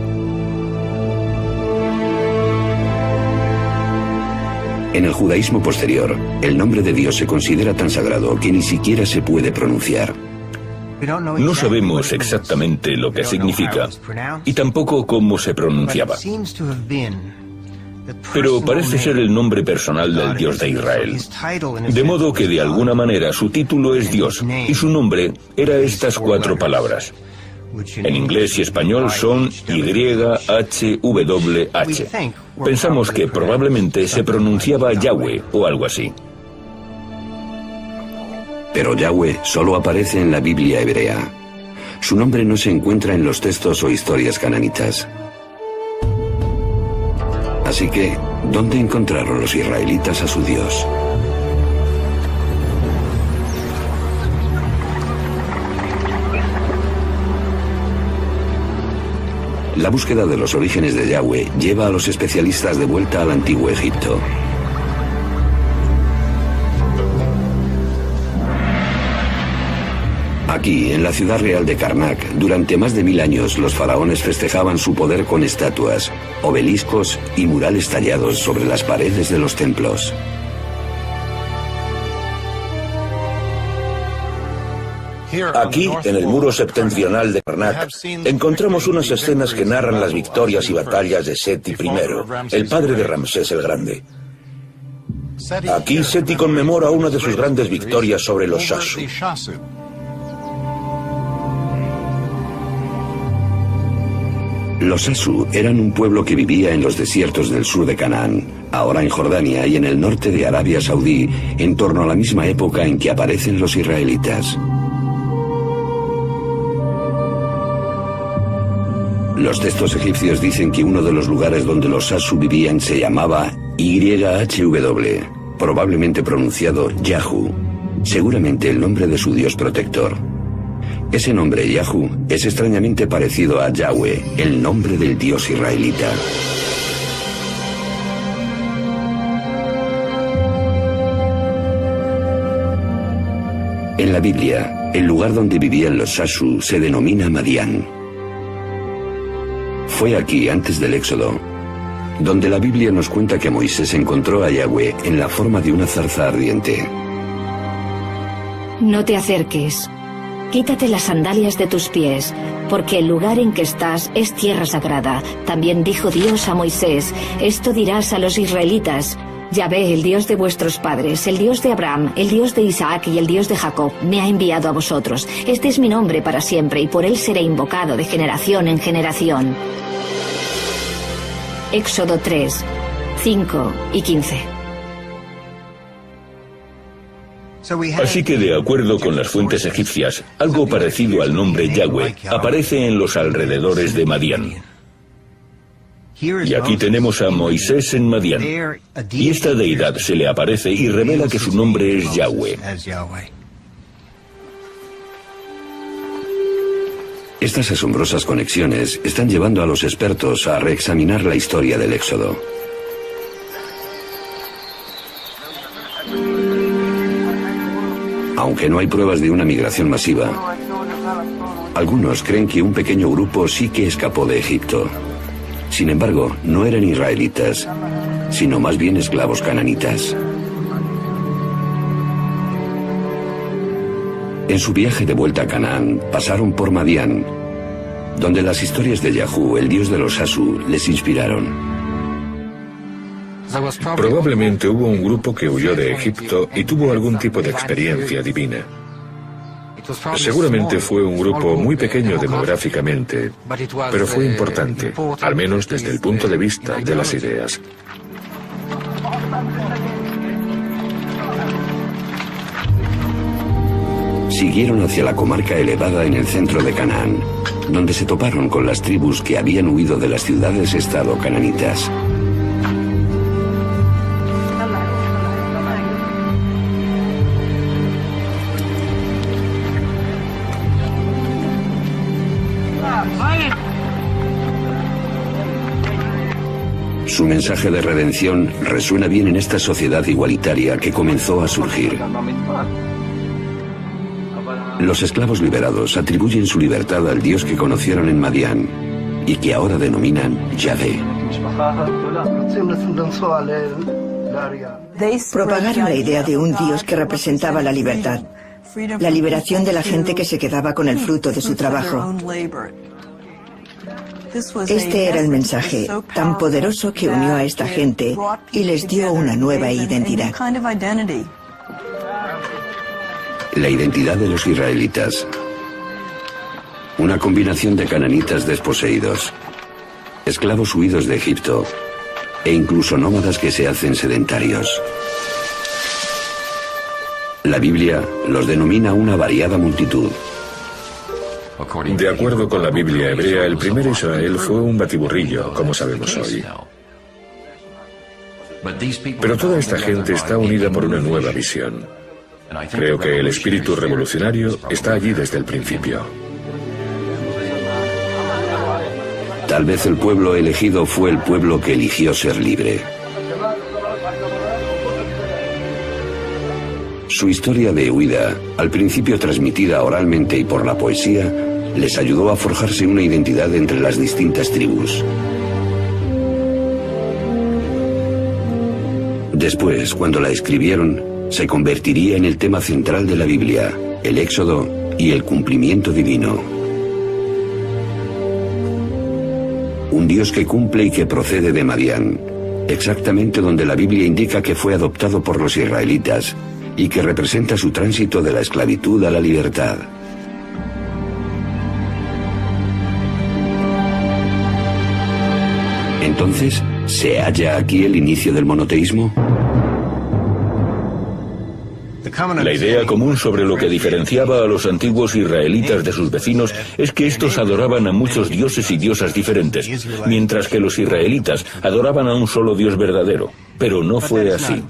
En el judaísmo posterior, el nombre de Dios se considera tan sagrado que ni siquiera se puede pronunciar. No sabemos exactamente lo que significa y tampoco cómo se pronunciaba. Pero parece ser el nombre personal del Dios de Israel. De modo que de alguna manera su título es Dios y su nombre era estas 4 palabras. En inglés y español son YHWH. Pensamos que probablemente se pronunciaba Yahweh o algo así. Pero Yahweh solo aparece en la Biblia hebrea. Su nombre no se encuentra en los textos o historias cananitas. Así que, ¿dónde encontraron los israelitas a su Dios? La búsqueda de los orígenes de Yahweh lleva a los especialistas de vuelta al antiguo Egipto. Aquí, en la ciudad real de Karnak, durante más de 1000 años los faraones festejaban su poder con estatuas, obeliscos y murales tallados sobre las paredes de los templos. Aquí, en el muro septentrional de Karnak, encontramos unas escenas que narran las victorias y batallas de Seti I, el padre de Ramsés el Grande. Aquí Seti conmemora una de sus grandes victorias sobre los Shasu. Los Shasu eran un pueblo que vivía en los desiertos del sur de Canaán, ahora en Jordania y en el norte de Arabia Saudí, en torno a la misma época en que aparecen los israelitas. Los textos egipcios dicen que uno de los lugares donde los Shasu vivían se llamaba YHW, probablemente pronunciado Yahu, seguramente el nombre de su dios protector. Ese nombre, Yahu, es extrañamente parecido a Yahweh, el nombre del dios israelita. En la Biblia, el lugar donde vivían los Shasu se denomina Madián. Fue aquí, antes del Éxodo, donde la Biblia nos cuenta que Moisés encontró a Yahweh en la forma de una zarza ardiente. No te acerques. Quítate las sandalias de tus pies, porque el lugar en que estás es tierra sagrada. También dijo Dios a Moisés, esto dirás a los israelitas, Yahvé, el Dios de vuestros padres, el Dios de Abraham, el Dios de Isaac y el Dios de Jacob, me ha enviado a vosotros. Este es mi nombre para siempre y por él seré invocado de generación en generación. Éxodo 3, 5 y 15. Así que, de acuerdo con las fuentes egipcias, algo parecido al nombre Yahweh aparece en los alrededores de Madián. Y aquí tenemos a Moisés en Madián. Y esta deidad se le aparece y revela que su nombre es Yahweh. Estas asombrosas conexiones están llevando a los expertos a reexaminar la historia del Éxodo. Aunque no hay pruebas de una migración masiva, algunos creen que un pequeño grupo sí que escapó de Egipto. Sin embargo, no eran israelitas, sino más bien esclavos cananitas. En su viaje de vuelta a Canaán, pasaron por Madián, donde las historias de Yahu, el dios de los Shasu, les inspiraron. Probablemente hubo un grupo que huyó de Egipto y tuvo algún tipo de experiencia divina. Seguramente fue un grupo muy pequeño demográficamente, pero fue importante, al menos desde el punto de vista de las ideas. Siguieron hacia la comarca elevada en el centro de Canaán, donde se toparon con las tribus que habían huido de las ciudades-estado cananitas. Su mensaje de redención resuena bien en esta sociedad igualitaria que comenzó a surgir. Los esclavos liberados atribuyen su libertad al Dios que conocieron en Madián y que ahora denominan Yahvé. Propagaron la idea de un Dios que representaba la libertad, la liberación de la gente que se quedaba con el fruto de su trabajo. Este era el mensaje tan poderoso que unió a esta gente y les dio una nueva identidad. La identidad de los israelitas. Una combinación de cananitas desposeídos, esclavos huidos de Egipto e incluso nómadas que se hacen sedentarios. La Biblia los denomina una variada multitud. De acuerdo con la Biblia hebrea, el primer Israel fue un batiburrillo, como sabemos hoy. Pero toda esta gente está unida por una nueva visión. Creo que el espíritu revolucionario está allí desde el principio. Tal vez el pueblo elegido fue el pueblo que eligió ser libre. Su historia de huida, al principio transmitida oralmente y por la poesía, les ayudó a forjarse una identidad entre las distintas tribus. Después, cuando la escribieron, se convertiría en el tema central de la Biblia, el Éxodo y el cumplimiento divino. Un Dios que cumple y que procede de Madián, exactamente donde la Biblia indica que fue adoptado por los israelitas y que representa su tránsito de la esclavitud a la libertad. Entonces, ¿se halla aquí el inicio del monoteísmo? La idea común sobre lo que diferenciaba a los antiguos israelitas de sus vecinos es que estos adoraban a muchos dioses y diosas diferentes, mientras que los israelitas adoraban a un solo Dios verdadero. Pero no fue así.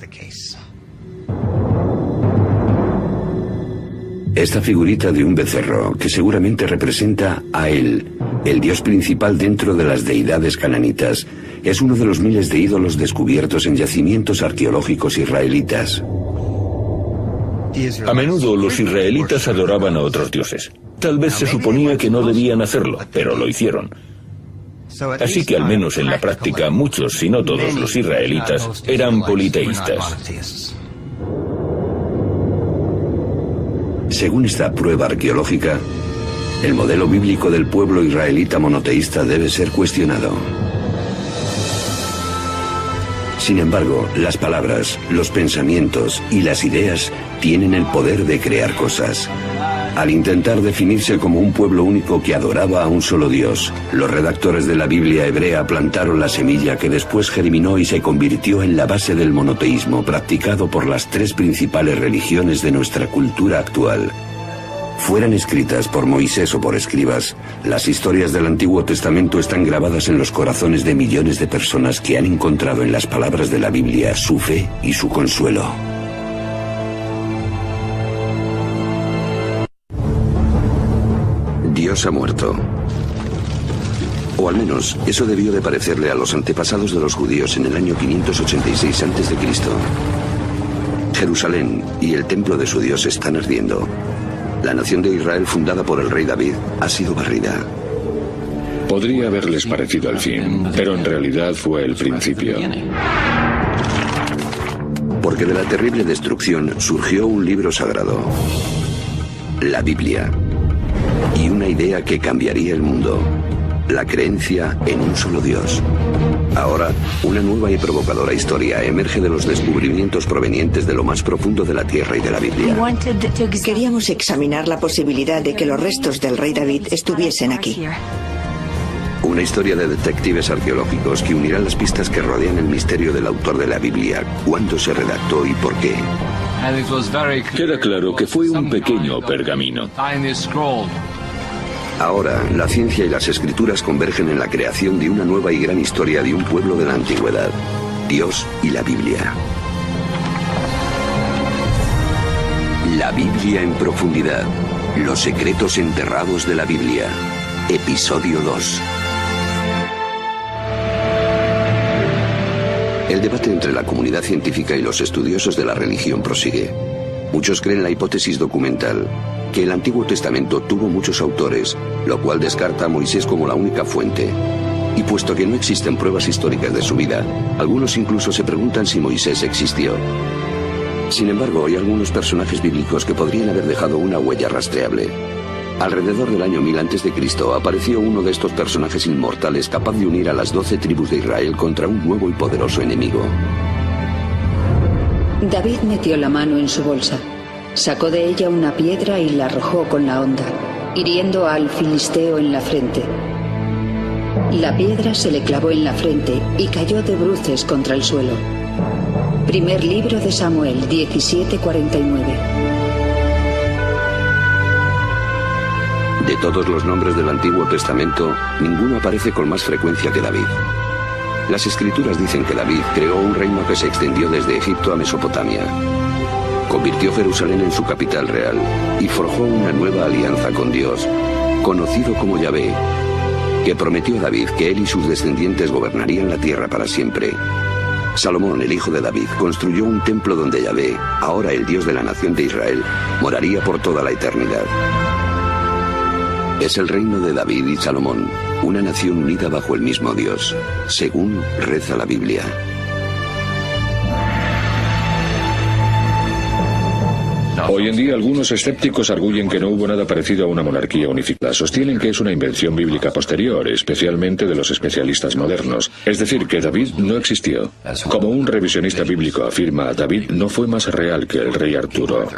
Esta figurita de un becerro, que seguramente representa a él, el dios principal dentro de las deidades cananitas, es uno de los miles de ídolos descubiertos en yacimientos arqueológicos israelitas. A menudo los israelitas adoraban a otros dioses. Tal vez se suponía que no debían hacerlo, pero lo hicieron. Así que al menos en la práctica muchos, si no todos los israelitas, eran politeístas. Según esta prueba arqueológica, el modelo bíblico del pueblo israelita monoteísta debe ser cuestionado. Sin embargo, las palabras, los pensamientos y las ideas tienen el poder de crear cosas. Al intentar definirse como un pueblo único que adoraba a un solo Dios, los redactores de la Biblia hebrea plantaron la semilla que después germinó y se convirtió en la base del monoteísmo practicado por las tres principales religiones de nuestra cultura actual. Fueran escritas por Moisés o por escribas, las historias del Antiguo Testamento están grabadas en los corazones de millones de personas que han encontrado en las palabras de la Biblia su fe y su consuelo. Dios ha muerto. O al menos, eso debió de parecerle a los antepasados de los judíos en el año 586 a.C. Jerusalén y el templo de su Dios están ardiendo. La nación de Israel, fundada por el rey David, ha sido barrida. Podría haberles parecido el fin, pero en realidad fue el principio. Porque de la terrible destrucción surgió un libro sagrado, la Biblia, y una idea que cambiaría el mundo, la creencia en un solo Dios. Ahora, una nueva y provocadora historia emerge de los descubrimientos provenientes de lo más profundo de la tierra y de la Biblia. Queríamos examinar la posibilidad de que los restos del rey David estuviesen aquí. Una historia de detectives arqueológicos que unirá las pistas que rodean el misterio del autor de la Biblia, cuándo se redactó y por qué. Queda claro que fue un pequeño pergamino. Ahora, la ciencia y las escrituras convergen en la creación de una nueva y gran historia de un pueblo de la antigüedad, Dios y la Biblia. La Biblia en profundidad. Los secretos enterrados de la Biblia. Episodio 2. El debate entre la comunidad científica y los estudiosos de la religión prosigue. Muchos creen la hipótesis documental, que el Antiguo Testamento tuvo muchos autores, lo cual descarta a Moisés como la única fuente. Y puesto que no existen pruebas históricas de su vida, algunos incluso se preguntan si Moisés existió. Sin embargo, hay algunos personajes bíblicos que podrían haber dejado una huella rastreable. Alrededor del año 1000 a.C. apareció uno de estos personajes inmortales capaz de unir a las 12 tribus de Israel contra un nuevo y poderoso enemigo. David metió la mano en su bolsa. Sacó de ella una piedra y la arrojó con la honda, hiriendo al filisteo en la frente. La piedra se le clavó en la frente y cayó de bruces contra el suelo. Primer libro de Samuel, 17:49. De todos los nombres del Antiguo Testamento, ninguno aparece con más frecuencia que David. Las escrituras dicen que David creó un reino que se extendió desde Egipto a Mesopotamia. Convirtió Jerusalén en su capital real y forjó una nueva alianza con Dios, conocido como Yahvé, que prometió a David que él y sus descendientes gobernarían la tierra para siempre. Salomón, el hijo de David, construyó un templo donde Yahvé, ahora el Dios de la nación de Israel, moraría por toda la eternidad. Es el reino de David y Salomón, una nación unida bajo el mismo Dios, según reza la Biblia. Hoy en día algunos escépticos arguyen que no hubo nada parecido a una monarquía unificada. Sostienen que es una invención bíblica posterior, especialmente de los especialistas modernos. Es decir, que David no existió. Como un revisionista bíblico afirma, David no fue más real que el rey Arturo.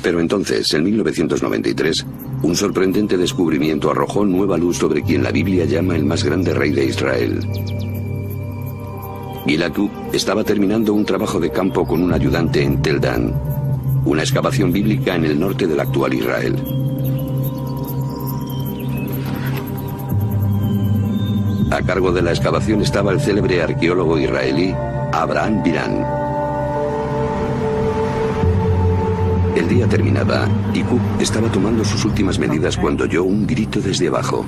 Pero entonces, en 1993, un sorprendente descubrimiento arrojó nueva luz sobre quien la Biblia llama el más grande rey de Israel. Gila Cook estaba terminando un trabajo de campo con un ayudante en Tel Dan, una excavación bíblica en el norte del actual Israel. A cargo de la excavación estaba el célebre arqueólogo israelí Abraham Biran. El día terminaba y Cook estaba tomando sus últimas medidas cuando oyó un grito desde abajo.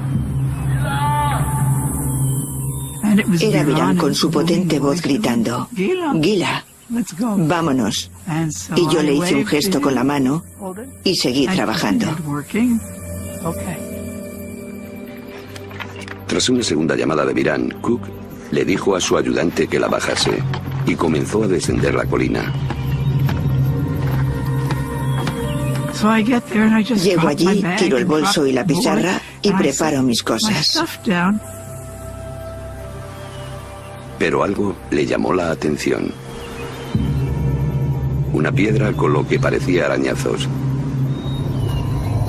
Era Biran con su potente voz gritando: «Gila, vámonos». Y yo le hice un gesto con la mano y seguí trabajando. Tras una segunda llamada de Biran, Cook le dijo a su ayudante que la bajase y comenzó a descender la colina. Llego allí, tiro el bolso y la pizarra y preparo mis cosas. Pero algo le llamó la atención. Una piedra con lo que parecía arañazos.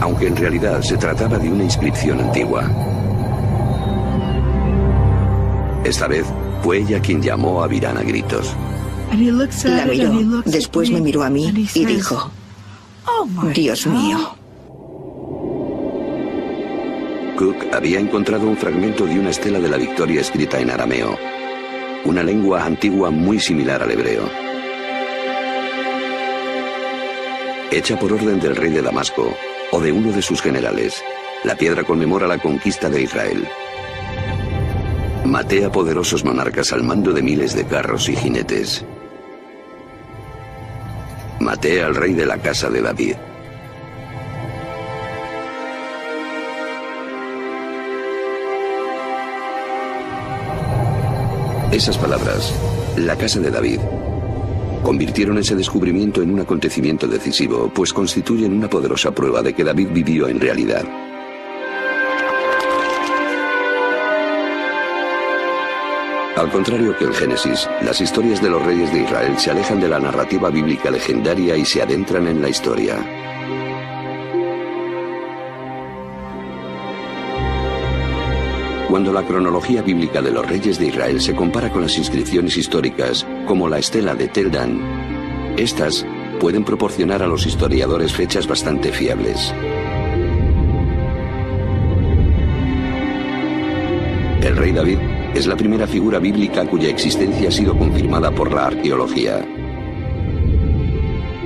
Aunque en realidad se trataba de una inscripción antigua. Esta vez fue ella quien llamó a Biran a gritos. La miró, después me miró a mí y dijo: «Dios mío». Cook había encontrado un fragmento de una estela de la Victoria escrita en arameo, una lengua antigua muy similar al hebreo. Hecha por orden del rey de Damasco o de uno de sus generales, la piedra conmemora la conquista de Israel. Maté a poderosos monarcas al mando de miles de carros y jinetes. Maté al rey de la casa de David. Esas palabras, la casa de David, convirtieron ese descubrimiento en un acontecimiento decisivo, pues constituyen una poderosa prueba de que David vivió en realidad. Al contrario que el Génesis, las historias de los reyes de Israel se alejan de la narrativa bíblica legendaria y se adentran en la historia. Cuando la cronología bíblica de los reyes de Israel se compara con las inscripciones históricas, como la estela de Tel Dan, estas pueden proporcionar a los historiadores fechas bastante fiables. El rey David es la primera figura bíblica cuya existencia ha sido confirmada por la arqueología.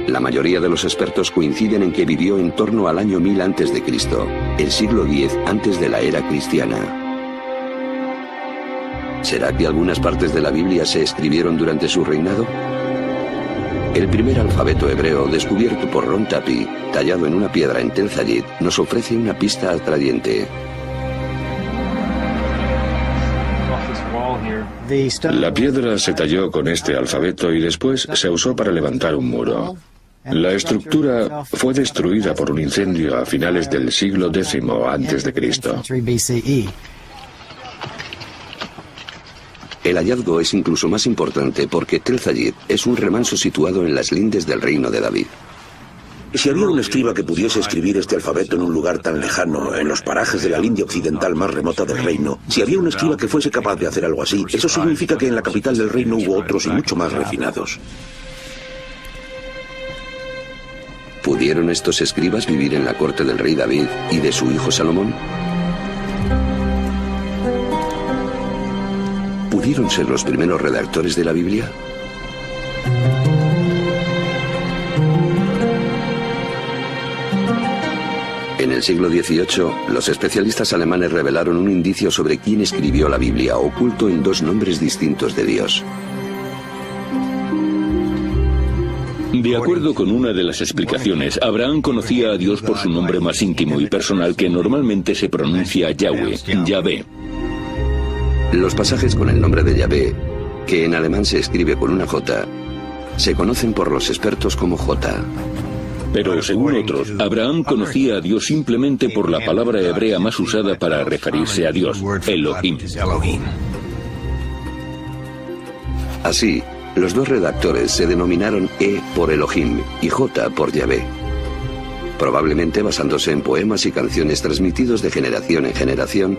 La mayoría de los expertos coinciden en que vivió en torno al año 1000 a.C., el siglo X antes de la era cristiana. ¿Será que algunas partes de la Biblia se escribieron durante su reinado? El primer alfabeto hebreo, descubierto por Ron Tapi, tallado en una piedra en Tel Zayid, nos ofrece una pista atrayente. La piedra se talló con este alfabeto y después se usó para levantar un muro. La estructura fue destruida por un incendio a finales del siglo X a.C. El hallazgo es incluso más importante porque Tel Zayid es un remanso situado en las lindes del reino de David. Si había un escriba que pudiese escribir este alfabeto en un lugar tan lejano, en los parajes de la linde occidental más remota del reino, si había un escriba que fuese capaz de hacer algo así, eso significa que en la capital del reino hubo otros y mucho más refinados. ¿Pudieron estos escribas vivir en la corte del rey David y de su hijo Salomón? ¿Pudieron ser los primeros redactores de la Biblia? En el siglo XVIII, los especialistas alemanes revelaron un indicio sobre quién escribió la Biblia, oculto en 2 nombres distintos de Dios. De acuerdo con una de las explicaciones, Abraham conocía a Dios por su nombre más íntimo y personal, que normalmente se pronuncia Yahweh, Yahvé. Los pasajes con el nombre de Yahvé, que en alemán se escribe con una J, se conocen por los expertos como J. Pero según otros, Abraham conocía a Dios simplemente por la palabra hebrea más usada para referirse a Dios, Elohim. Así, los 2 redactores se denominaron E por Elohim y J por Yahvé, probablemente basándose en poemas y canciones transmitidos de generación en generación.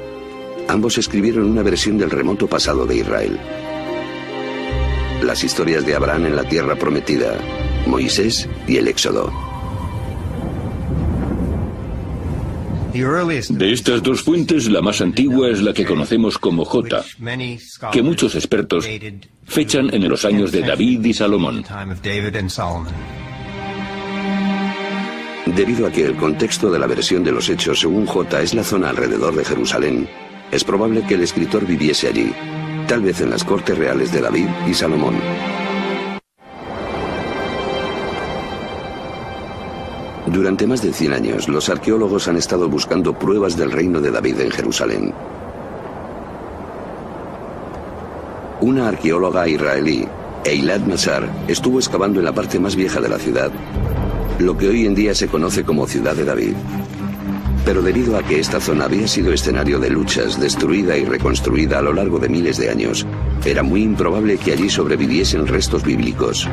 Ambos escribieron una versión del remoto pasado de Israel. Las historias de Abraham en la tierra prometida, Moisés y el Éxodo. De estas 2 fuentes, la más antigua es la que conocemos como J, que muchos expertos fechan en los años de David y Salomón. Debido a que el contexto de la versión de los Hechos según J es la zona alrededor de Jerusalén, es probable que el escritor viviese allí, tal vez en las cortes reales de David y Salomón. Durante más de 100 años, los arqueólogos han estado buscando pruebas del reino de David en Jerusalén. Una arqueóloga israelí, Eilat Mazar, estuvo excavando en la parte más vieja de la ciudad, lo que hoy en día se conoce como Ciudad de David. Pero debido a que esta zona había sido escenario de luchas, destruida y reconstruida a lo largo de miles de años, era muy improbable que allí sobreviviesen restos bíblicos.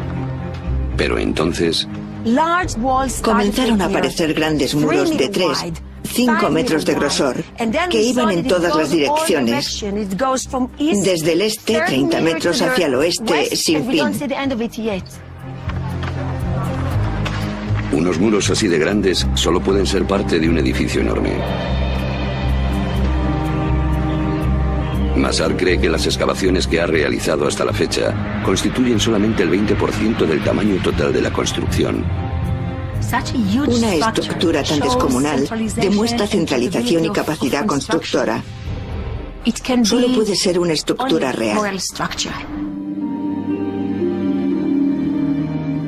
Pero entonces comenzaron a aparecer grandes muros de 3-5 metros de grosor que iban en todas las direcciones, desde el este 30 metros hacia el oeste sin fin. Unos muros así de grandes solo pueden ser parte de un edificio enorme. Mazar cree que las excavaciones que ha realizado hasta la fecha constituyen solamente el 20% del tamaño total de la construcción. Una estructura tan descomunal demuestra centralización y capacidad constructora. Solo puede ser una estructura real.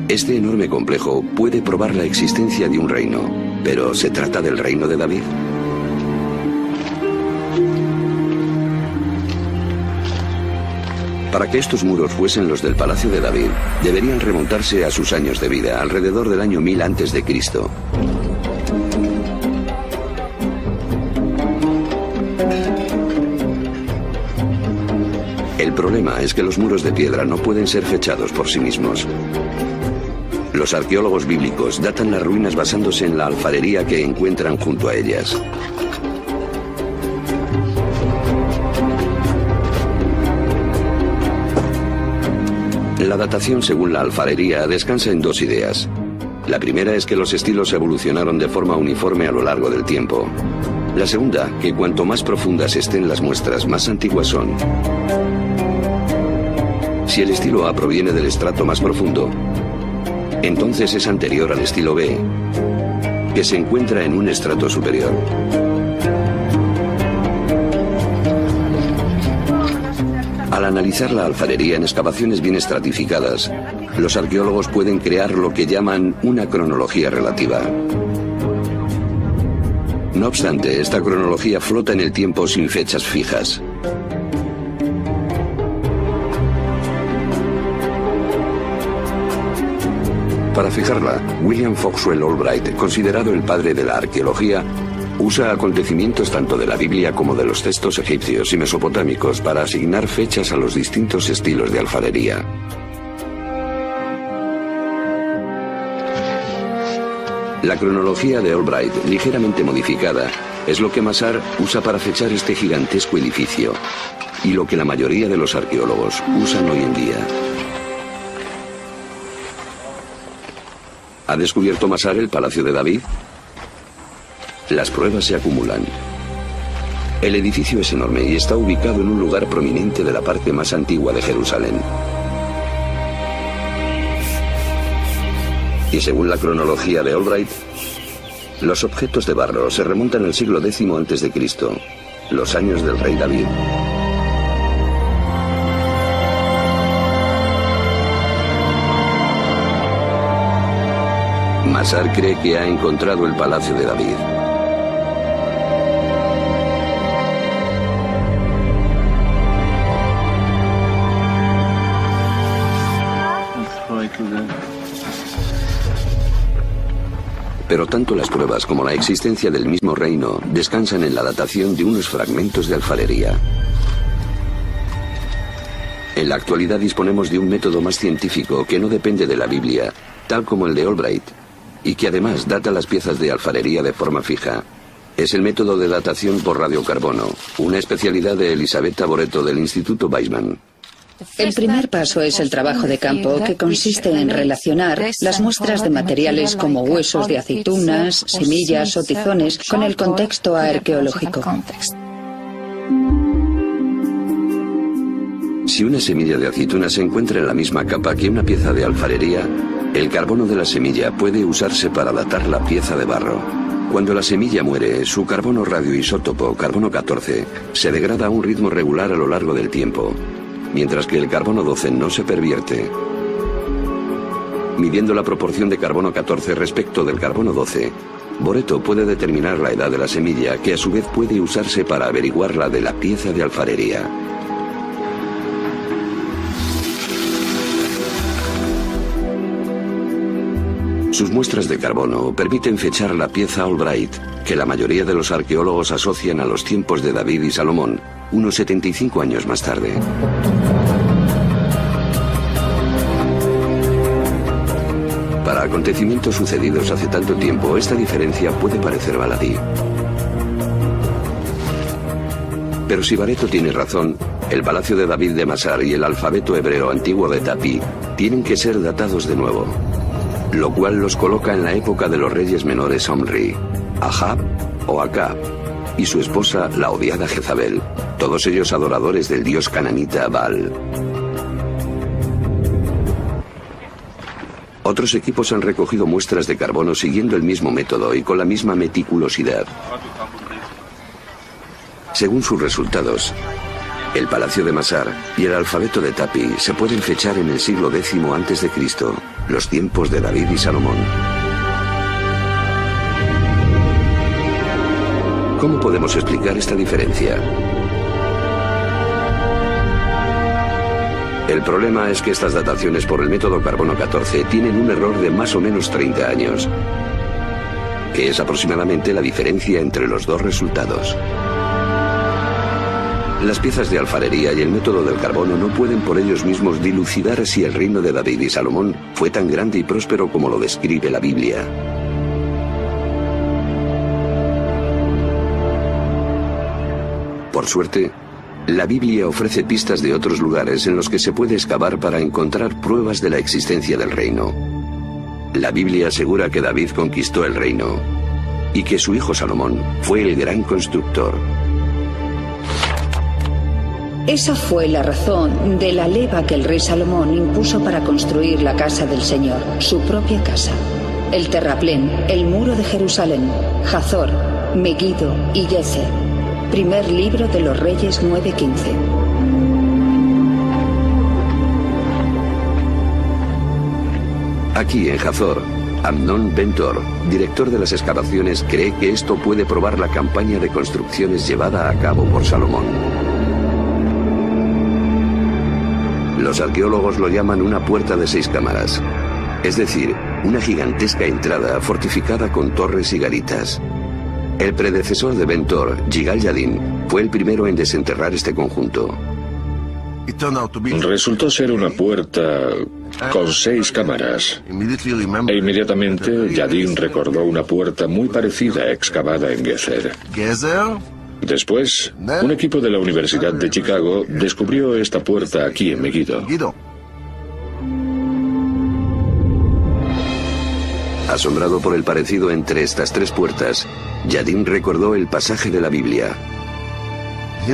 Este enorme complejo puede probar la existencia de un reino, pero ¿se trata del reino de David? Para que estos muros fuesen los del Palacio de David, deberían remontarse a sus años de vida, alrededor del año 1000 a.C. El problema es que los muros de piedra no pueden ser fechados por sí mismos. Los arqueólogos bíblicos datan las ruinas basándose en la alfarería que encuentran junto a ellas. La datación según la alfarería descansa en 2 ideas. La primera es que los estilos evolucionaron de forma uniforme a lo largo del tiempo. La segunda, que cuanto más profundas estén las muestras, más antiguas son. Si el estilo A proviene del estrato más profundo, entonces es anterior al estilo B, que se encuentra en un estrato superior. Al analizar la alfarería en excavaciones bien estratificadas, los arqueólogos pueden crear lo que llaman una cronología relativa. No obstante, esta cronología flota en el tiempo sin fechas fijas. Para fijarla, William Foxwell Albright, considerado el padre de la arqueología, usa acontecimientos tanto de la Biblia como de los textos egipcios y mesopotámicos para asignar fechas a los distintos estilos de alfarería. La cronología de Albright, ligeramente modificada, es lo que Mazar usa para fechar este gigantesco edificio y lo que la mayoría de los arqueólogos usan hoy en día. ¿Ha descubierto Mazar el Palacio de David? Las pruebas se acumulan. El edificio es enorme y está ubicado en un lugar prominente de la parte más antigua de Jerusalén. Y según la cronología de Albright, Los objetos de barro se remontan al siglo X a.C., los años del rey David. Masar cree que ha encontrado el palacio de David. Pero tanto las pruebas como la existencia del mismo reino descansan en la datación de unos fragmentos de alfarería. En la actualidad disponemos de un método más científico que no depende de la Biblia, tal como el de Albright, y que además data las piezas de alfarería de forma fija. Es el método de datación por radiocarbono, una especialidad de Elisabetta Boretto del Instituto Weizmann. El primer paso es el trabajo de campo, que consiste en relacionar las muestras de materiales como huesos de aceitunas, semillas o tizones con el contexto arqueológico. Si una semilla de aceituna se encuentra en la misma capa que una pieza de alfarería, el carbono de la semilla puede usarse para datar la pieza de barro. Cuando la semilla muere, su carbono radioisótopo, carbono 14, se degrada a un ritmo regular a lo largo del tiempo, mientras que el carbono 12 no se pervierte. Midiendo la proporción de carbono 14 respecto del carbono 12, Boretto puede determinar la edad de la semilla, que a su vez puede usarse para averiguar la de la pieza de alfarería. Sus muestras de carbono permiten fechar la pieza Albright, que la mayoría de los arqueólogos asocian a los tiempos de David y Salomón, unos 75 años más tarde. Para acontecimientos sucedidos hace tanto tiempo, esta diferencia puede parecer baladí. Pero si Boretto tiene razón, el palacio de David de Masar y el alfabeto hebreo antiguo de Tapi tienen que ser datados de nuevo, lo cual los coloca en la época de los reyes menores Omri, Ahab o Acab, y su esposa, la odiada Jezabel, todos ellos adoradores del dios cananita Baal. Otros equipos han recogido muestras de carbono siguiendo el mismo método y con la misma meticulosidad. Según sus resultados, el palacio de Masar y el alfabeto de Tapi se pueden fechar en el siglo X a.C., los tiempos de David y Salomón. ¿Cómo podemos explicar esta diferencia? El problema es que estas dataciones por el método carbono 14 tienen un error de más o menos 30 años, que es aproximadamente la diferencia entre los dos resultados. Las piezas de alfarería y el método del carbono no pueden por ellos mismos dilucidar si el reino de David y Salomón fue tan grande y próspero como lo describe la Biblia. Por suerte, la Biblia ofrece pistas de otros lugares en los que se puede excavar para encontrar pruebas de la existencia del reino. La Biblia asegura que David conquistó el reino y que su hijo Salomón fue el gran constructor. Esa fue la razón de la leva que el rey Salomón impuso para construir la casa del Señor, su propia casa. El terraplén, el muro de Jerusalén, Hazor, Megiddo y Gezer. Primer libro de los Reyes 9:15. Aquí en Hazor, Amnon Ben-Tor, director de las excavaciones, cree que esto puede probar la campaña de construcciones llevada a cabo por Salomón. Los arqueólogos lo llaman una puerta de 6 cámaras, es decir, una gigantesca entrada fortificada con torres y garitas. El predecesor de Ben-Tor, Yigal Yadin, fue el primero en desenterrar este conjunto. Resultó ser una puerta con 6 cámaras. E inmediatamente Yadin recordó una puerta muy parecida excavada en Gezer. Después, un equipo de la Universidad de Chicago descubrió esta puerta aquí en Megiddo. Asombrado por el parecido entre estas 3 puertas, Yadin recordó el pasaje de la Biblia.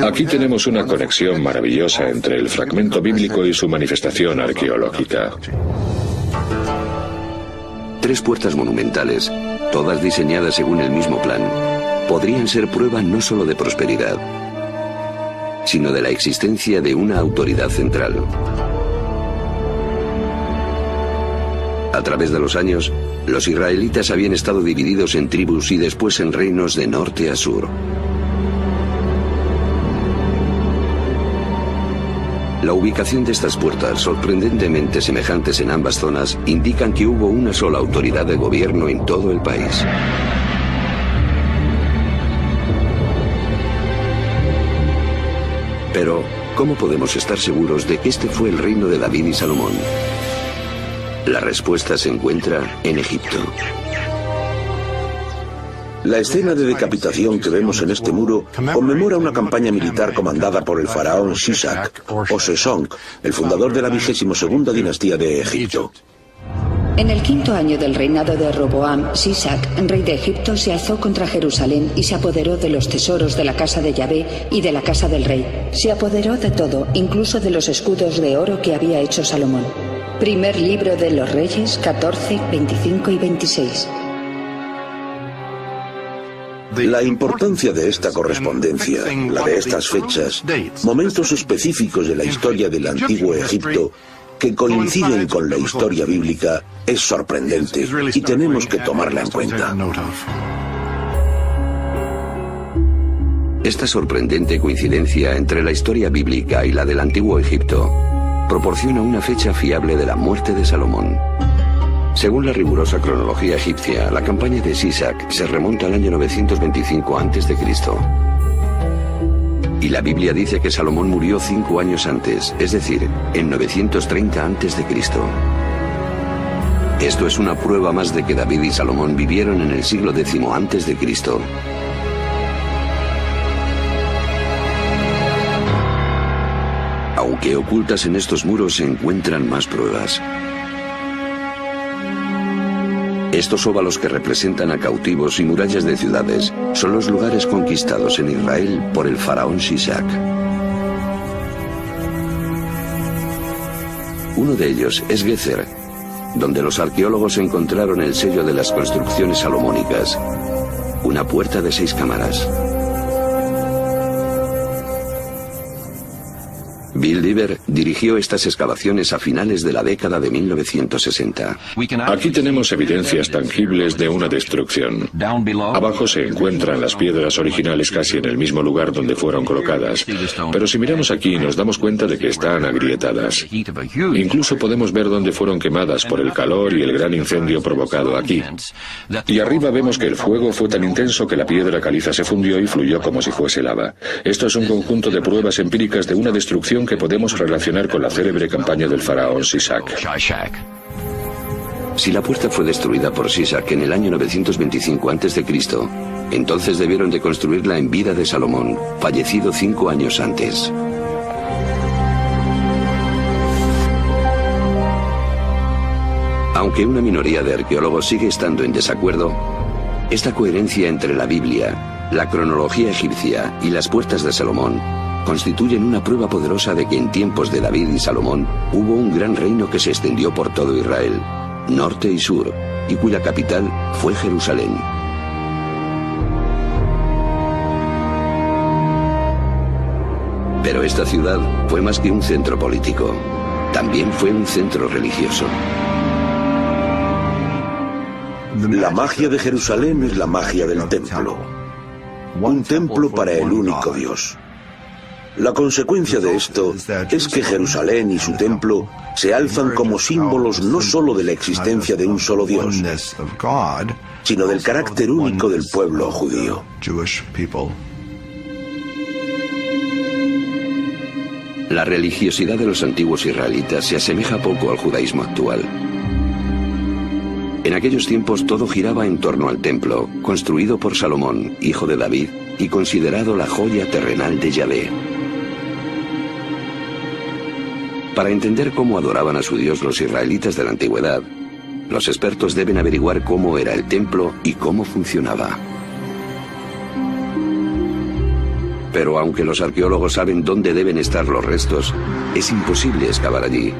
Aquí tenemos una conexión maravillosa entre el fragmento bíblico y su manifestación arqueológica. 3 puertas monumentales, todas diseñadas según el mismo plan, podrían ser prueba no solo de prosperidad, sino de la existencia de una autoridad central. A través de los años, los israelitas habían estado divididos en tribus y después en reinos de norte a sur. La ubicación de estas puertas, sorprendentemente semejantes en ambas zonas, indican que hubo una sola autoridad de gobierno en todo el país. Pero, ¿cómo podemos estar seguros de que este fue el reino de David y Salomón? La respuesta se encuentra en Egipto. La escena de decapitación que vemos en este muro conmemora una campaña militar comandada por el faraón Sisac, o Sesonk, el fundador de la 22ª dinastía de Egipto. En el 5º año del reinado de Roboam, Sisac, rey de Egipto, se alzó contra Jerusalén y se apoderó de los tesoros de la casa de Yahvé y de la casa del rey. Se apoderó de todo, incluso de los escudos de oro que había hecho Salomón. Primer libro de los Reyes, 14, 25 y 26. La importancia de esta correspondencia, la de estas fechas, momentos específicos de la historia del antiguo Egipto, que coinciden con la historia bíblica, es sorprendente y tenemos que tomarla en cuenta. Esta sorprendente coincidencia entre la historia bíblica y la del antiguo Egipto proporciona una fecha fiable de la muerte de Salomón. Según la rigurosa cronología egipcia, la campaña de Sisac se remonta al año 925 a.C. Y la Biblia dice que Salomón murió 5 años antes, es decir, en 930 a.C. Esto es una prueba más de que David y Salomón vivieron en el siglo X a.C. Aunque ocultas en estos muros se encuentran más pruebas. Estos óvalos que representan a cautivos y murallas de ciudades son los lugares conquistados en Israel por el faraón Sisac. Uno de ellos es Gezer, donde los arqueólogos encontraron el sello de las construcciones salomónicas, una puerta de 6 cámaras. Bill Dever dirigió estas excavaciones a finales de la década de 1960. Aquí tenemos evidencias tangibles de una destrucción. Abajo se encuentran las piedras originales casi en el mismo lugar donde fueron colocadas, pero si miramos aquí nos damos cuenta de que están agrietadas. Incluso podemos ver dónde fueron quemadas por el calor y el gran incendio provocado aquí. Y arriba vemos que el fuego fue tan intenso que la piedra caliza se fundió y fluyó como si fuese lava. Esto es un conjunto de pruebas empíricas de una destrucción que podemos relacionar con la célebre campaña del faraón Sisac. Si la puerta fue destruida por Sisac en el año 925 a.C., entonces debieron de construirla en vida de Salomón, fallecido 5 años antes. Aunque una minoría de arqueólogos sigue estando en desacuerdo, esta coherencia entre la Biblia, la cronología egipcia y las puertas de Salomón constituyen una prueba poderosa de que en tiempos de David y Salomón hubo un gran reino que se extendió por todo Israel, norte y sur, y cuya capital fue Jerusalén. Pero esta ciudad fue más que un centro político, también fue un centro religioso. La magia de Jerusalén es la magia del templo. Un templo para el único Dios. La consecuencia de esto es que Jerusalén y su templo se alzan como símbolos no solo de la existencia de un solo Dios, sino del carácter único del pueblo judío. La religiosidad de los antiguos israelitas se asemeja poco al judaísmo actual. En aquellos tiempos todo giraba en torno al templo, construido por Salomón, hijo de David, y considerado la joya terrenal de Yahvé. Para entender cómo adoraban a su Dios los israelitas de la antigüedad, los expertos deben averiguar cómo era el templo y cómo funcionaba. Pero aunque los arqueólogos saben dónde deben estar los restos, es imposible excavar allí.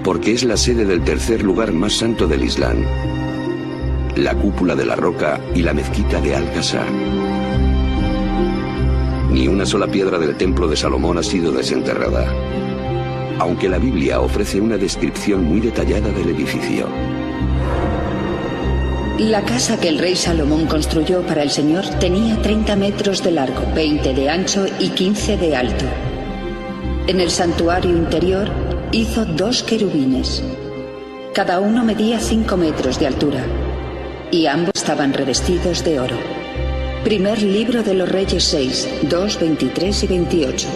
porque es la sede del tercer lugar más santo del Islam, la cúpula de la roca y la mezquita de Al-Aqsa. Ni una sola piedra del templo de Salomón ha sido desenterrada, aunque la Biblia ofrece una descripción muy detallada del edificio. La casa que el rey Salomón construyó para el Señor tenía 30 metros de largo, 20 de ancho y 15 de alto. En el santuario interior hizo 2 querubines. Cada uno medía 5 metros de altura y ambos estaban revestidos de oro. Primer libro de los Reyes 6, 2, 23 y 28.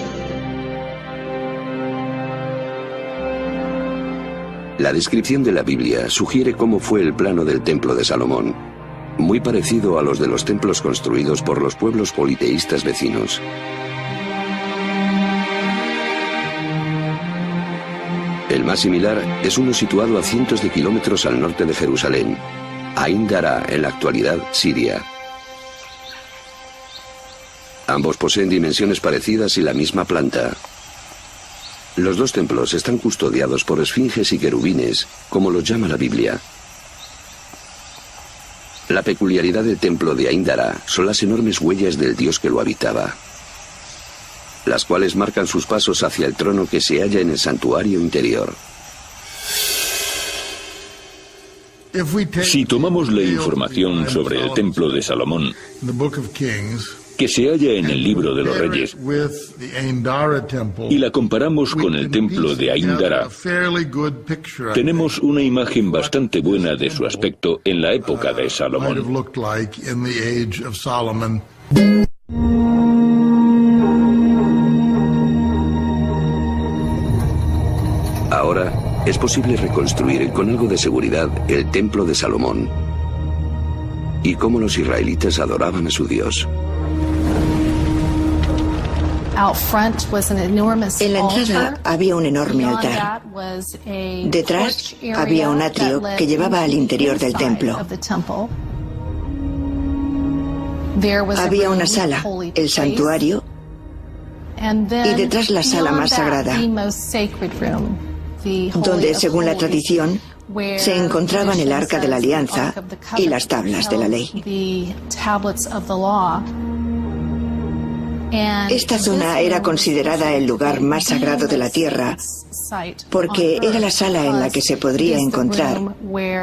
La descripción de la Biblia sugiere cómo fue el plano del templo de Salomón, muy parecido a los de los templos construidos por los pueblos politeístas vecinos. El más similar es uno situado a cientos de kilómetros al norte de Jerusalén, Ain Dara, en la actualidad Siria. Ambos poseen dimensiones parecidas y la misma planta. Los dos templos están custodiados por esfinges y querubines, como los llama la Biblia. La peculiaridad del templo de Ain Dara son las enormes huellas del dios que lo habitaba, las cuales marcan sus pasos hacia el trono que se halla en el santuario interior. Si tomamos la información sobre el templo de Salomón, que se halla en el libro de los Reyes, y la comparamos con el templo de Ain Dara, tenemos una imagen bastante buena de su aspecto en la época de Salomón. Ahora es posible reconstruir con algo de seguridad el templo de Salomón y cómo los israelitas adoraban a su Dios. En la entrada había un enorme altar. Detrás había un atrio que llevaba al interior del templo. Había una sala, el santuario, y detrás la sala más sagrada, donde, según la tradición, se encontraban el Arca de la Alianza y las tablas de la ley. Esta zona era considerada el lugar más sagrado de la tierra porque era la sala en la que se podría encontrar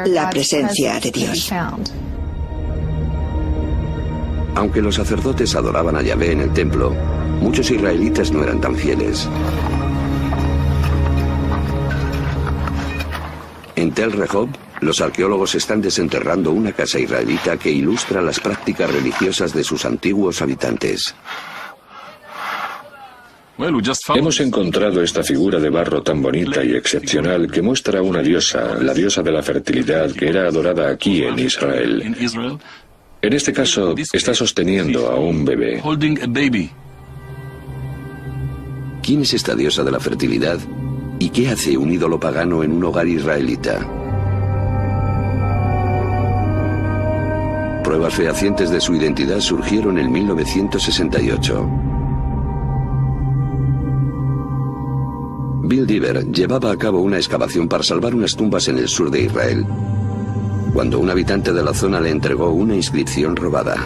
la presencia de Dios. Aunque los sacerdotes adoraban a Yahvé en el templo, muchos israelitas no eran tan fieles. En Tel Rehob, los arqueólogos están desenterrando una casa israelita que ilustra las prácticas religiosas de sus antiguos habitantes. Hemos encontrado esta figura de barro tan bonita y excepcional que muestra una diosa, la diosa de la fertilidad, que era adorada aquí en Israel. En este caso, está sosteniendo a un bebé. ¿Quién es esta diosa de la fertilidad? ¿Y qué hace un ídolo pagano en un hogar israelita? Pruebas fehacientes de su identidad surgieron en 1968. Bill Diver llevaba a cabo una excavación para salvar unas tumbas en el sur de Israel, cuando un habitante de la zona le entregó una inscripción robada.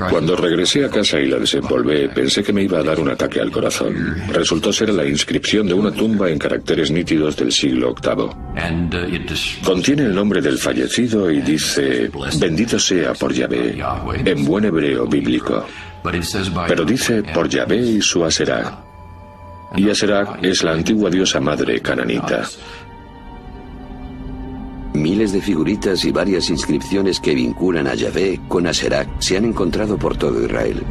Cuando regresé a casa y la desenvolvé, pensé que me iba a dar un ataque al corazón. Resultó ser la inscripción de una tumba en caracteres nítidos del siglo VIII. Contiene el nombre del fallecido y dice: bendito sea por Yahvé, en buen hebreo bíblico. Pero dice por Yahvé y su Aserak. Y Aserak es la antigua diosa madre cananita. Miles de figuritas y varias inscripciones que vinculan a Yahvé con Aserak se han encontrado por todo Israel.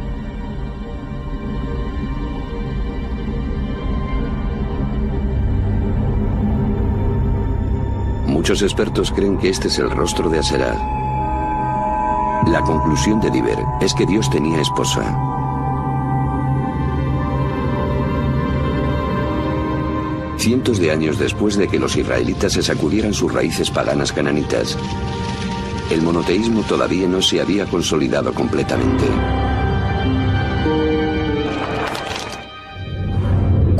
Muchos expertos creen que este es el rostro de Aserak. La conclusión de Diver es que Dios tenía esposa. Cientos de años después de que los israelitas se sacudieran sus raíces paganas cananitas, el monoteísmo todavía no se había consolidado completamente.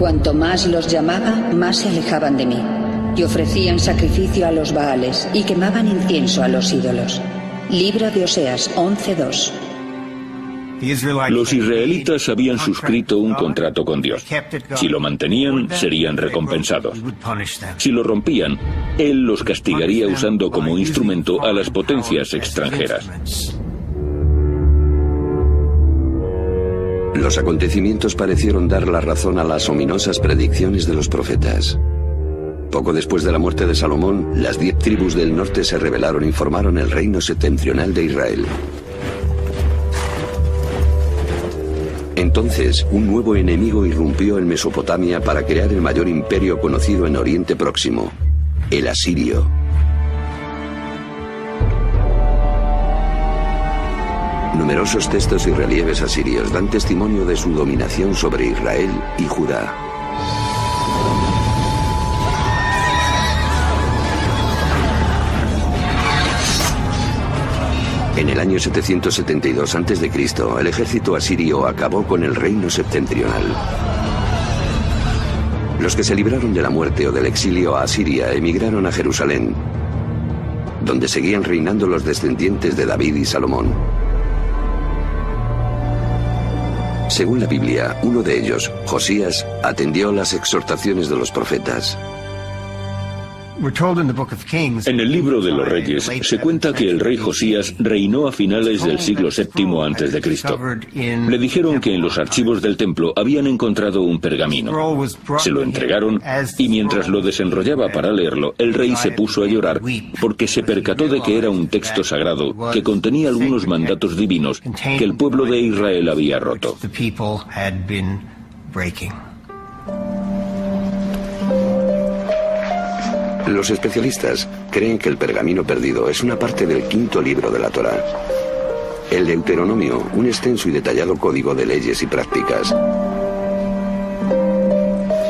Cuanto más los llamaba, más se alejaban de mí, y ofrecían sacrificio a los Baales y quemaban incienso a los ídolos. Libro de Oseas 11:2. Los israelitas habían suscrito un contrato con Dios. Si lo mantenían, serían recompensados. Si lo rompían, Él los castigaría usando como instrumento a las potencias extranjeras. Los acontecimientos parecieron dar la razón a las ominosas predicciones de los profetas. Poco después de la muerte de Salomón, las 10 tribus del norte se rebelaron y formaron el reino septentrional de Israel. Entonces, un nuevo enemigo irrumpió en Mesopotamia para crear el mayor imperio conocido en Oriente Próximo, el asirio. Numerosos textos y relieves asirios dan testimonio de su dominación sobre Israel y Judá. En el año 772 a.C., el ejército asirio acabó con el reino septentrional. Los que se libraron de la muerte o del exilio a Asiria emigraron a Jerusalén, donde seguían reinando los descendientes de David y Salomón. Según la Biblia, uno de ellos, Josías, atendió las exhortaciones de los profetas. En el libro de los Reyes se cuenta que el rey Josías reinó a finales del siglo VII a.C. Le dijeron que en los archivos del templo habían encontrado un pergamino. Se lo entregaron y mientras lo desenrollaba para leerlo, el rey se puso a llorar porque se percató de que era un texto sagrado que contenía algunos mandatos divinos que el pueblo de Israel había roto. Los especialistas creen que el pergamino perdido es una parte del 5.º libro de la Torá. El Deuteronomio, un extenso y detallado código de leyes y prácticas.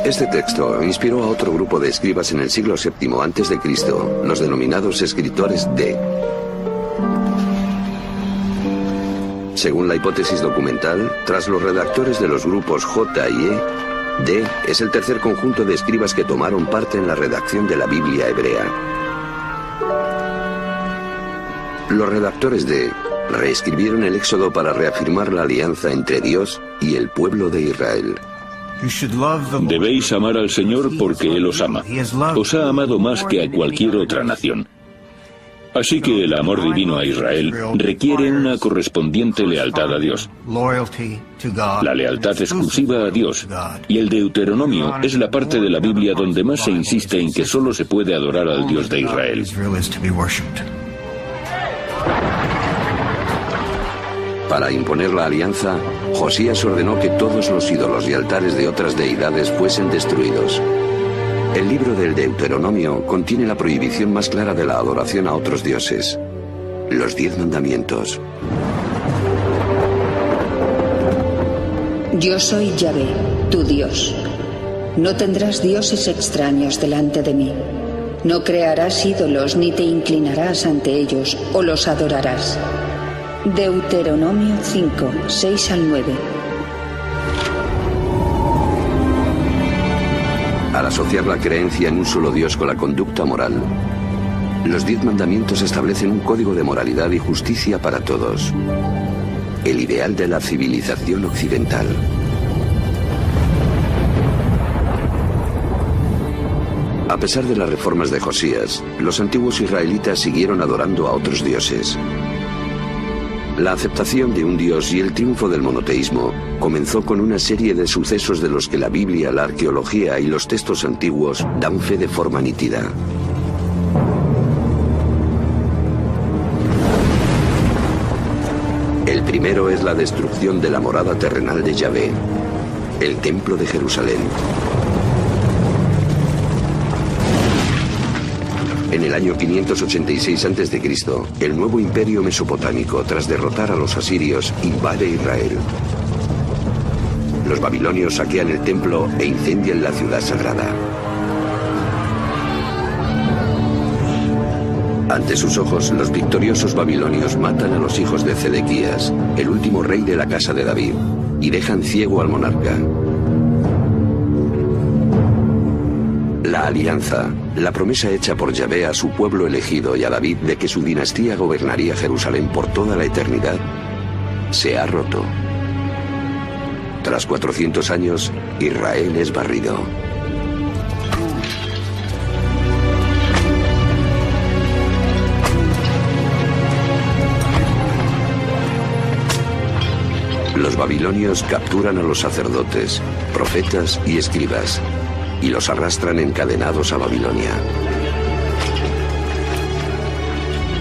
Este texto inspiró a otro grupo de escribas en el siglo VII a.C., los denominados escritores D. Según la hipótesis documental, tras los redactores de los grupos J y E, D es el tercer conjunto de escribas que tomaron parte en la redacción de la Biblia hebrea. Los redactores D reescribieron el Éxodo para reafirmar la alianza entre Dios y el pueblo de Israel. Debéis amar al Señor porque Él os ama. Os ha amado más que a cualquier otra nación. Así que el amor divino a Israel requiere una correspondiente lealtad a Dios. La lealtad exclusiva a Dios. Y el Deuteronomio es la parte de la Biblia donde más se insiste en que solo se puede adorar al Dios de Israel. Para imponer la alianza, Josías ordenó que todos los ídolos y altares de otras deidades fuesen destruidos. El libro del Deuteronomio contiene la prohibición más clara de la adoración a otros dioses, los 10 mandamientos. Yo soy Yahvé, tu Dios. No tendrás dioses extraños delante de mí. No crearás ídolos ni te inclinarás ante ellos o los adorarás. Deuteronomio 5, 6 al 9. Al asociar la creencia en un solo Dios con la conducta moral, los 10 mandamientos establecen un código de moralidad y justicia para todos, el ideal de la civilización occidental. A pesar de las reformas de Josías, los antiguos israelitas siguieron adorando a otros dioses. La aceptación de un dios y el triunfo del monoteísmo comenzó con una serie de sucesos de los que la Biblia, la arqueología y los textos antiguos dan fe de forma nítida. El primero es la destrucción de la morada terrenal de Yahvé, el Templo de Jerusalén. En el año 586 a.C., el nuevo imperio mesopotámico, tras derrotar a los asirios, invade Israel. Los babilonios saquean el templo e incendian la ciudad sagrada. Ante sus ojos, los victoriosos babilonios matan a los hijos de Zedequías, el último rey de la casa de David, y dejan ciego al monarca. La alianza, la promesa hecha por Yahvé a su pueblo elegido y a David de que su dinastía gobernaría Jerusalén por toda la eternidad, se ha roto. Tras 400 años, Israel es barrido. Los babilonios capturan a los sacerdotes, profetas y escribas, y los arrastran encadenados a Babilonia.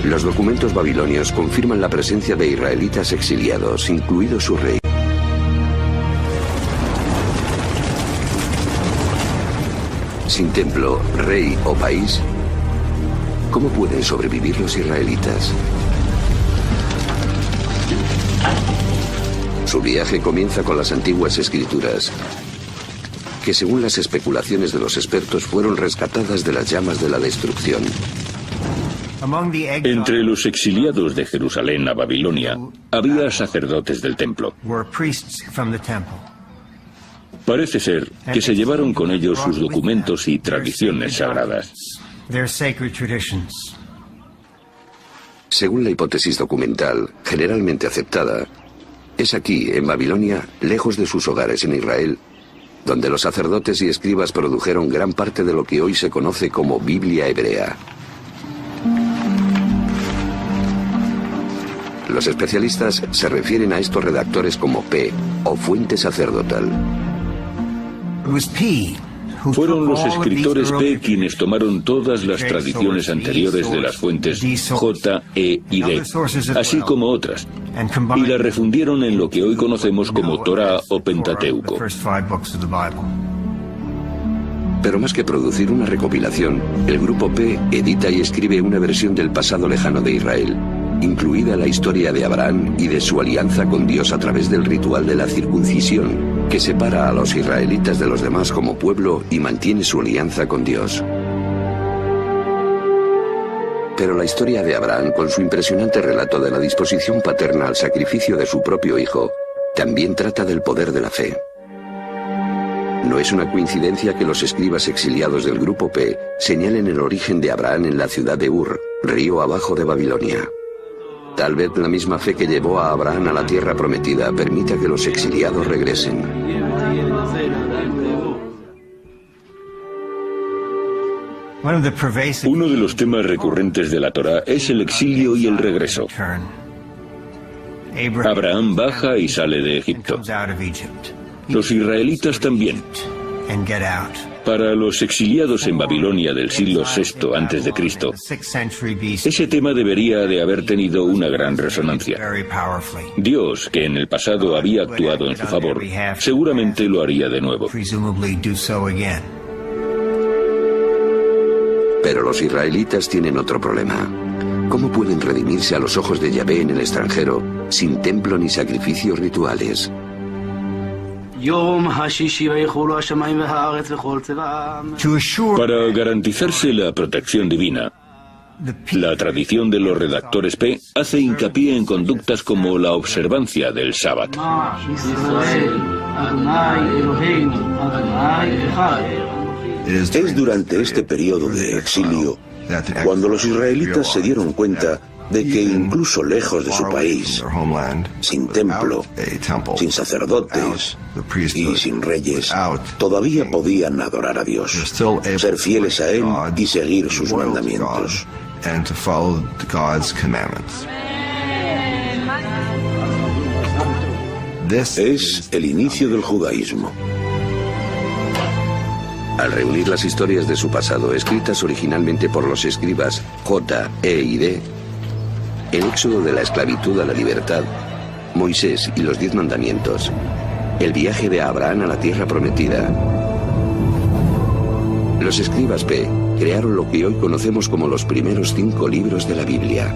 Los documentos babilonios confirman la presencia de israelitas exiliados, incluido su rey. Sin templo, rey o país, ¿cómo pueden sobrevivir los israelitas? Su viaje comienza con las antiguas escrituras, que según las especulaciones de los expertos fueron rescatadas de las llamas de la destrucción. Entre los exiliados de Jerusalén a Babilonia había sacerdotes del templo. Parece ser que se llevaron con ellos sus documentos y tradiciones sagradas. Según la hipótesis documental, generalmente aceptada, es aquí, en Babilonia, lejos de sus hogares en Israel, donde los sacerdotes y escribas produjeron gran parte de lo que hoy se conoce como Biblia hebrea. Los especialistas se refieren a estos redactores como P, o fuente sacerdotal. Fueron los escritores P quienes tomaron todas las tradiciones anteriores de las fuentes J, E y D, así como otras, y las refundieron en lo que hoy conocemos como Torá o Pentateuco. Pero más que producir una recopilación, el grupo P edita y escribe una versión del pasado lejano de Israel, incluida la historia de Abraham y de su alianza con Dios a través del ritual de la circuncisión, que separa a los israelitas de los demás como pueblo y mantiene su alianza con Dios. Pero la historia de Abraham, con su impresionante relato de la disposición paterna al sacrificio de su propio hijo, también trata del poder de la fe. No es una coincidencia que los escribas exiliados del grupo P señalen el origen de Abraham en la ciudad de Ur, río abajo de Babilonia. Tal vez la misma fe que llevó a Abraham a la tierra prometida permita que los exiliados regresen. Uno de los temas recurrentes de la Torá es el exilio y el regreso. Abraham baja y sale de Egipto. Los israelitas también. Para los exiliados en Babilonia del siglo VI a.C., ese tema debería de haber tenido una gran resonancia. Dios, que en el pasado había actuado en su favor, seguramente lo haría de nuevo. Pero los israelitas tienen otro problema. ¿Cómo pueden redimirse a los ojos de Yahvé en el extranjero sin templo ni sacrificios rituales? Para garantizarse la protección divina, la tradición de los redactores P hace hincapié en conductas como la observancia del sábado. Es durante este periodo de exilio cuando los israelitas se dieron cuenta de que incluso lejos de su país, sin templo, sin sacerdotes y sin reyes, todavía podían adorar a Dios, ser fieles a Él y seguir sus mandamientos. Es el inicio del judaísmo. Al reunir las historias de su pasado, escritas originalmente por los escribas J, E y D, el éxodo de la esclavitud a la libertad, Moisés y los 10 mandamientos, el viaje de Abraham a la tierra prometida, los escribas P crearon lo que hoy conocemos como los primeros 5 libros de la Biblia.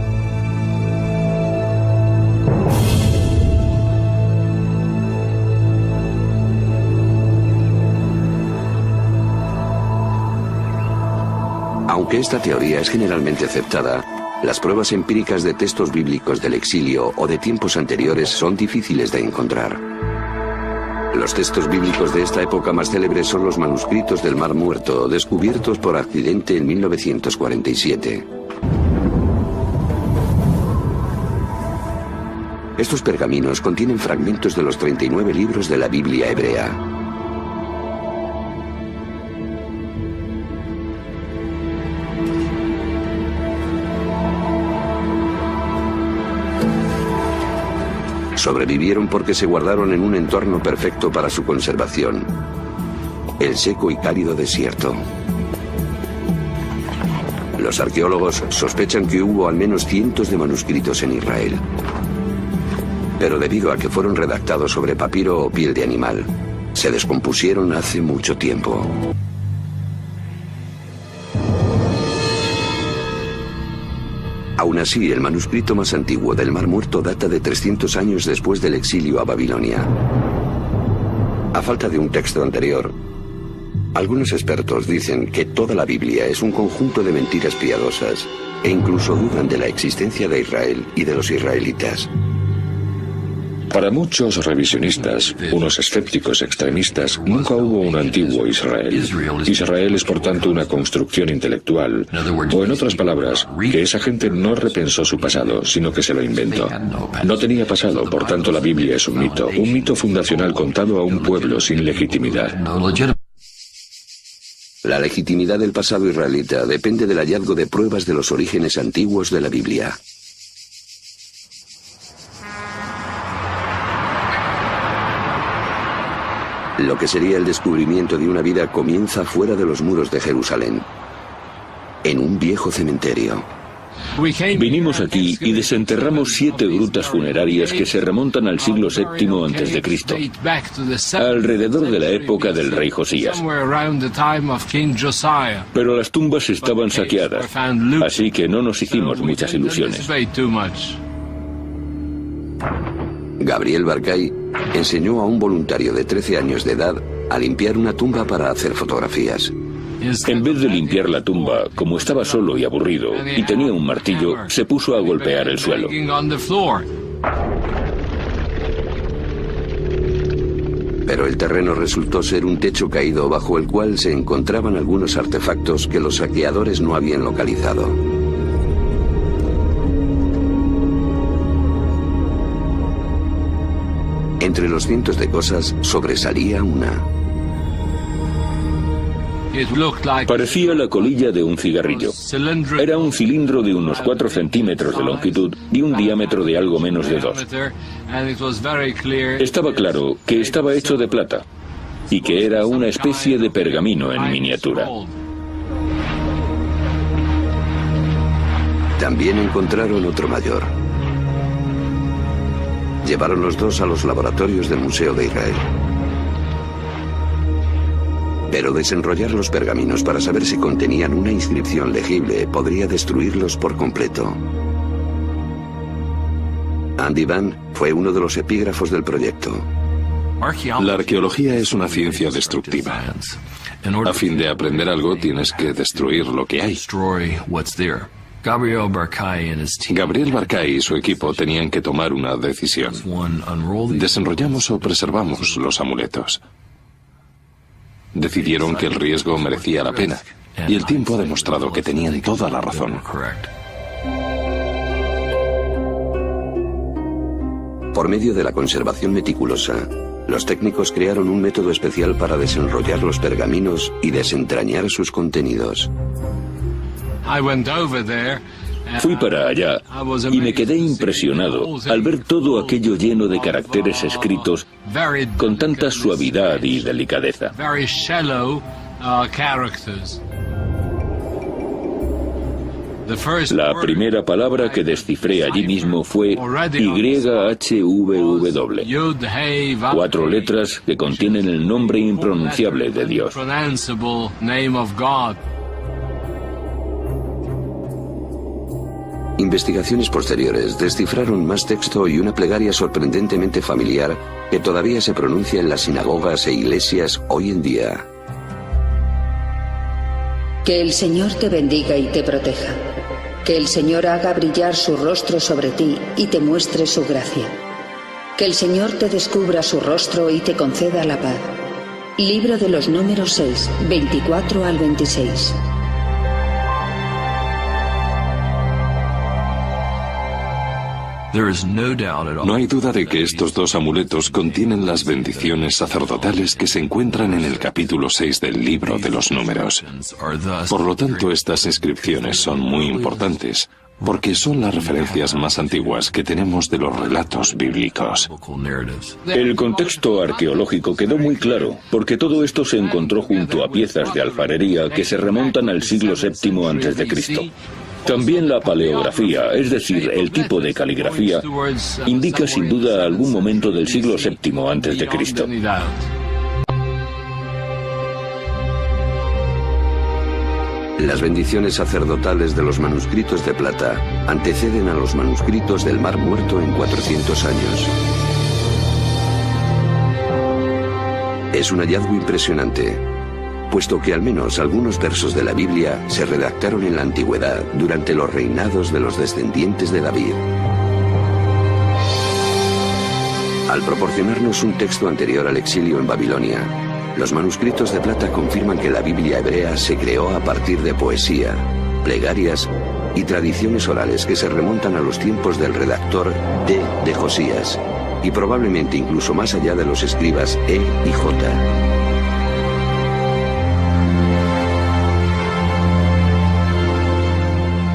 Aunque esta teoría es generalmente aceptada, las pruebas empíricas de textos bíblicos del exilio o de tiempos anteriores son difíciles de encontrar. Los textos bíblicos de esta época más célebres son los manuscritos del Mar Muerto, descubiertos por accidente en 1947. Estos pergaminos contienen fragmentos de los 39 libros de la Biblia hebrea. Sobrevivieron porque se guardaron en un entorno perfecto para su conservación: el seco y cálido desierto. Los arqueólogos sospechan que hubo al menos cientos de manuscritos en Israel. Pero debido a que fueron redactados sobre papiro o piel de animal, se descompusieron hace mucho tiempo. Aún así, el manuscrito más antiguo del Mar Muerto data de 300 años después del exilio a Babilonia. A falta de un texto anterior, algunos expertos dicen que toda la Biblia es un conjunto de mentiras piadosas e incluso dudan de la existencia de Israel y de los israelitas. Para muchos revisionistas, unos escépticos extremistas, nunca hubo un antiguo Israel. Israel es por tanto una construcción intelectual, o en otras palabras, que esa gente no repensó su pasado, sino que se lo inventó. No tenía pasado, por tanto la Biblia es un mito fundacional contado a un pueblo sin legitimidad. La legitimidad del pasado israelita depende del hallazgo de pruebas de los orígenes antiguos de la Biblia. Lo que sería el descubrimiento de una vida comienza fuera de los muros de Jerusalén, en un viejo cementerio. Vinimos aquí y desenterramos 7 grutas funerarias que se remontan al siglo VII a.C., alrededor de la época del rey Josías. Pero las tumbas estaban saqueadas, así que no nos hicimos muchas ilusiones. Gabriel Barkay enseñó a un voluntario de 13 años de edad a limpiar una tumba para hacer fotografías. En vez de limpiar la tumba, como estaba solo y aburrido, y tenía un martillo, se puso a golpear el suelo. Pero el terreno resultó ser un techo caído bajo el cual se encontraban algunos artefactos que los saqueadores no habían localizado. Entre los cientos de cosas sobresalía una. Parecía la colilla de un cigarrillo. Era un cilindro de unos 4 centímetros de longitud y un diámetro de algo menos de 2. Estaba claro que estaba hecho de plata y que era una especie de pergamino en miniatura. También encontraron otro mayor. Llevaron los dos a los laboratorios del Museo de Israel. Pero desenrollar los pergaminos para saber si contenían una inscripción legible podría destruirlos por completo. Andy Van fue uno de los epígrafos del proyecto. La arqueología es una ciencia destructiva. A fin de aprender algo tienes que destruir lo que hay. Gabriel Barkay y su equipo tenían que tomar una decisión. ¿Desenrollamos o preservamos los amuletos? Decidieron que el riesgo merecía la pena, y el tiempo ha demostrado que tenían toda la razón. Por medio de la conservación meticulosa, los técnicos crearon un método especial para desenrollar los pergaminos y desentrañar sus contenidos. Fui para allá y me quedé impresionado al ver todo aquello lleno de caracteres escritos con tanta suavidad y delicadeza. La primera palabra que descifré allí mismo fue YHVW, 4 letras que contienen el nombre impronunciable de Dios. Investigaciones posteriores descifraron más texto y una plegaria sorprendentemente familiar que todavía se pronuncia en las sinagogas e iglesias hoy en día. Que el Señor te bendiga y te proteja. Que el Señor haga brillar su rostro sobre ti y te muestre su gracia. Que el Señor te descubra su rostro y te conceda la paz. Libro de los Números 6, 24 al 26. No hay duda de que estos dos amuletos contienen las bendiciones sacerdotales que se encuentran en el capítulo 6 del libro de los Números. Por lo tanto, estas inscripciones son muy importantes, porque son las referencias más antiguas que tenemos de los relatos bíblicos. El contexto arqueológico quedó muy claro, porque todo esto se encontró junto a piezas de alfarería que se remontan al siglo VII a.C. También la paleografía, es decir, el tipo de caligrafía, indica sin duda algún momento del siglo VII a.C. Las bendiciones sacerdotales de los manuscritos de plata anteceden a los manuscritos del Mar Muerto en 400 años. Es un hallazgo impresionante, puesto que al menos algunos versos de la Biblia se redactaron en la antigüedad durante los reinados de los descendientes de David. Al proporcionarnos un texto anterior al exilio en Babilonia, los manuscritos de plata confirman que la Biblia hebrea se creó a partir de poesía, plegarias y tradiciones orales que se remontan a los tiempos del redactor D. de Josías, y probablemente incluso más allá de los escribas E. y J.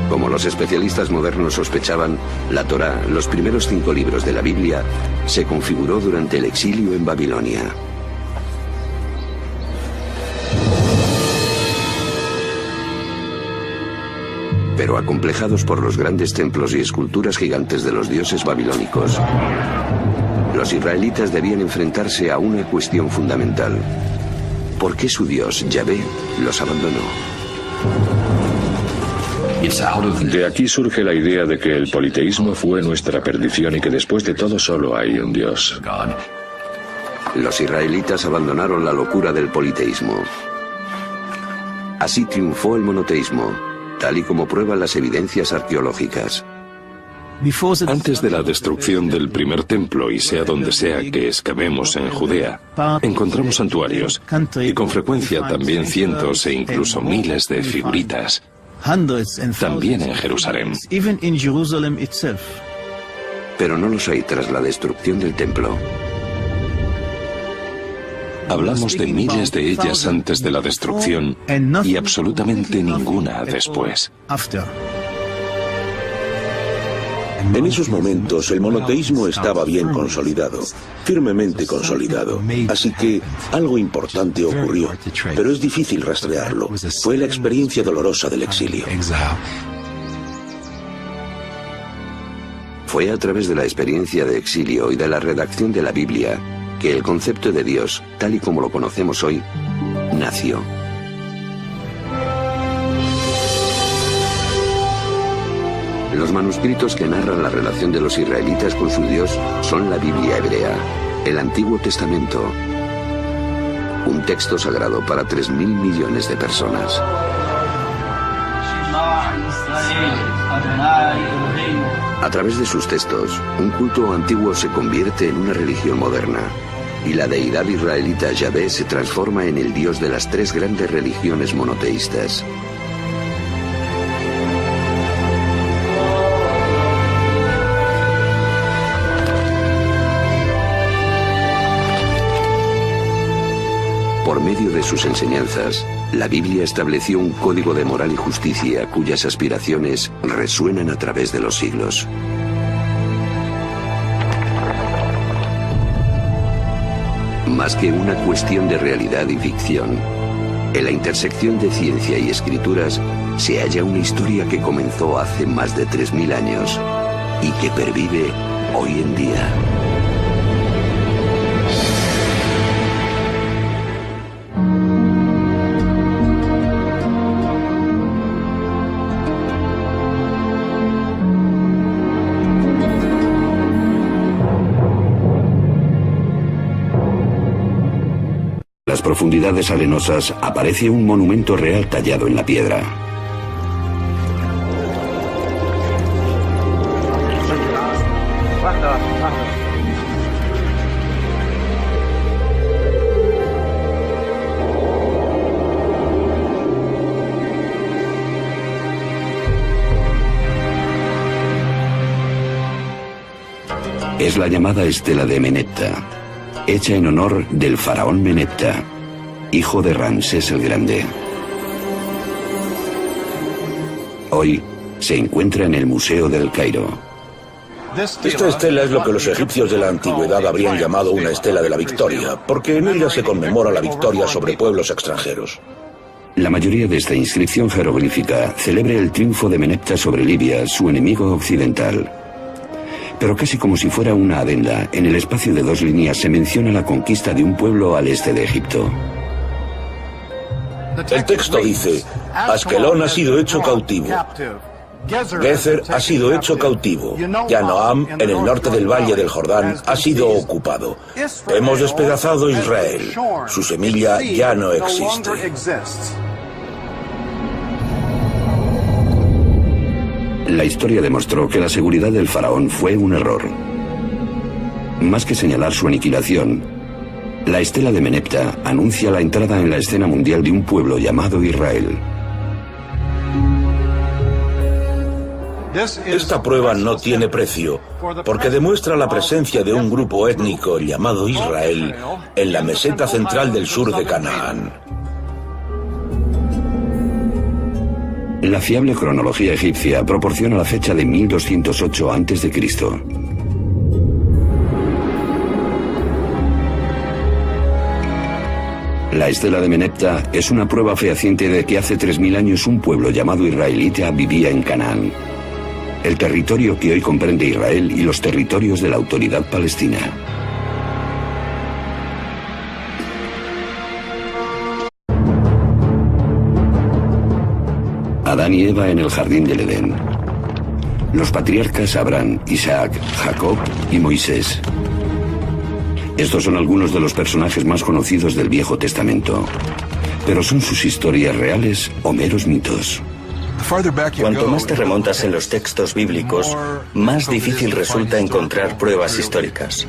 Como los especialistas modernos sospechaban, la Torá, los primeros 5 libros de la Biblia, se configuró durante el exilio en Babilonia. Pero acomplejados por los grandes templos y esculturas gigantes de los dioses babilónicos, los israelitas debían enfrentarse a una cuestión fundamental. ¿Por qué su Dios, Yahvé, los abandonó? De aquí surge la idea de que el politeísmo fue nuestra perdición y que después de todo solo hay un Dios. Los israelitas abandonaron la locura del politeísmo. Así triunfó el monoteísmo, tal y como prueban las evidencias arqueológicas. Antes de la destrucción del primer templo, y sea donde sea que excavemos en Judea, encontramos santuarios, y con frecuencia también cientos e incluso miles de figuritas. También en Jerusalén. Pero no los hay tras la destrucción del templo. Hablamos de miles de ellas antes de la destrucción y absolutamente ninguna después. En esos momentos el monoteísmo estaba bien consolidado, firmemente consolidado. Así que algo importante ocurrió, pero es difícil rastrearlo. Fue la experiencia dolorosa del exilio. Fue a través de la experiencia de exilio y de la redacción de la Biblia que el concepto de Dios, tal y como lo conocemos hoy, nació. Los manuscritos que narran la relación de los israelitas con su Dios son la Biblia hebrea, el Antiguo Testamento, un texto sagrado para 3.000 millones de personas. A través de sus textos, un culto antiguo se convierte en una religión moderna, y la deidad israelita Yahvé se transforma en el Dios de las 3 grandes religiones monoteístas. Por medio de sus enseñanzas, la Biblia estableció un código de moral y justicia cuyas aspiraciones resuenan a través de los siglos. Más que una cuestión de realidad y ficción, en la intersección de ciencia y escrituras se halla una historia que comenzó hace más de 3.000 años y que pervive hoy en día. En las profundidades arenosas aparece un monumento real tallado en la piedra. Es la llamada estela de Menepta, hecha en honor del faraón Menepta, hijo de Ramsés el Grande. Hoy se encuentra en el Museo del Cairo. Esta estela es lo que los egipcios de la antigüedad habrían llamado una estela de la victoria, porque en ella se conmemora la victoria sobre pueblos extranjeros. La mayoría de esta inscripción jeroglífica celebra el triunfo de Menepta sobre Libia, su enemigo occidental. Pero casi como si fuera una adenda, en el espacio de 2 líneas se menciona la conquista de un pueblo al este de Egipto. El texto dice: Askelón ha sido hecho cautivo. Gezer ha sido hecho cautivo. Yanoam, en el norte del valle del Jordán, ha sido ocupado. Hemos despedazado Israel. Su semilla ya no existe. La historia demostró que la seguridad del faraón fue un error. Más que señalar su aniquilación, la estela de Menepta anuncia la entrada en la escena mundial de un pueblo llamado Israel. Esta prueba no tiene precio, porque demuestra la presencia de un grupo étnico llamado Israel en la meseta central del sur de Canaán. La fiable cronología egipcia proporciona la fecha de 1208 a.C. La estela de Menepta es una prueba fehaciente de que hace 3000 años un pueblo llamado israelita vivía en Canaán, el territorio que hoy comprende Israel y los territorios de la Autoridad Palestina. Adán y Eva en el jardín del Edén. Los patriarcas Abraham, Isaac, Jacob y Moisés. Estos son algunos de los personajes más conocidos del Viejo Testamento. Pero ¿son sus historias reales o meros mitos? Cuanto más te remontas en los textos bíblicos, más difícil resulta encontrar pruebas históricas.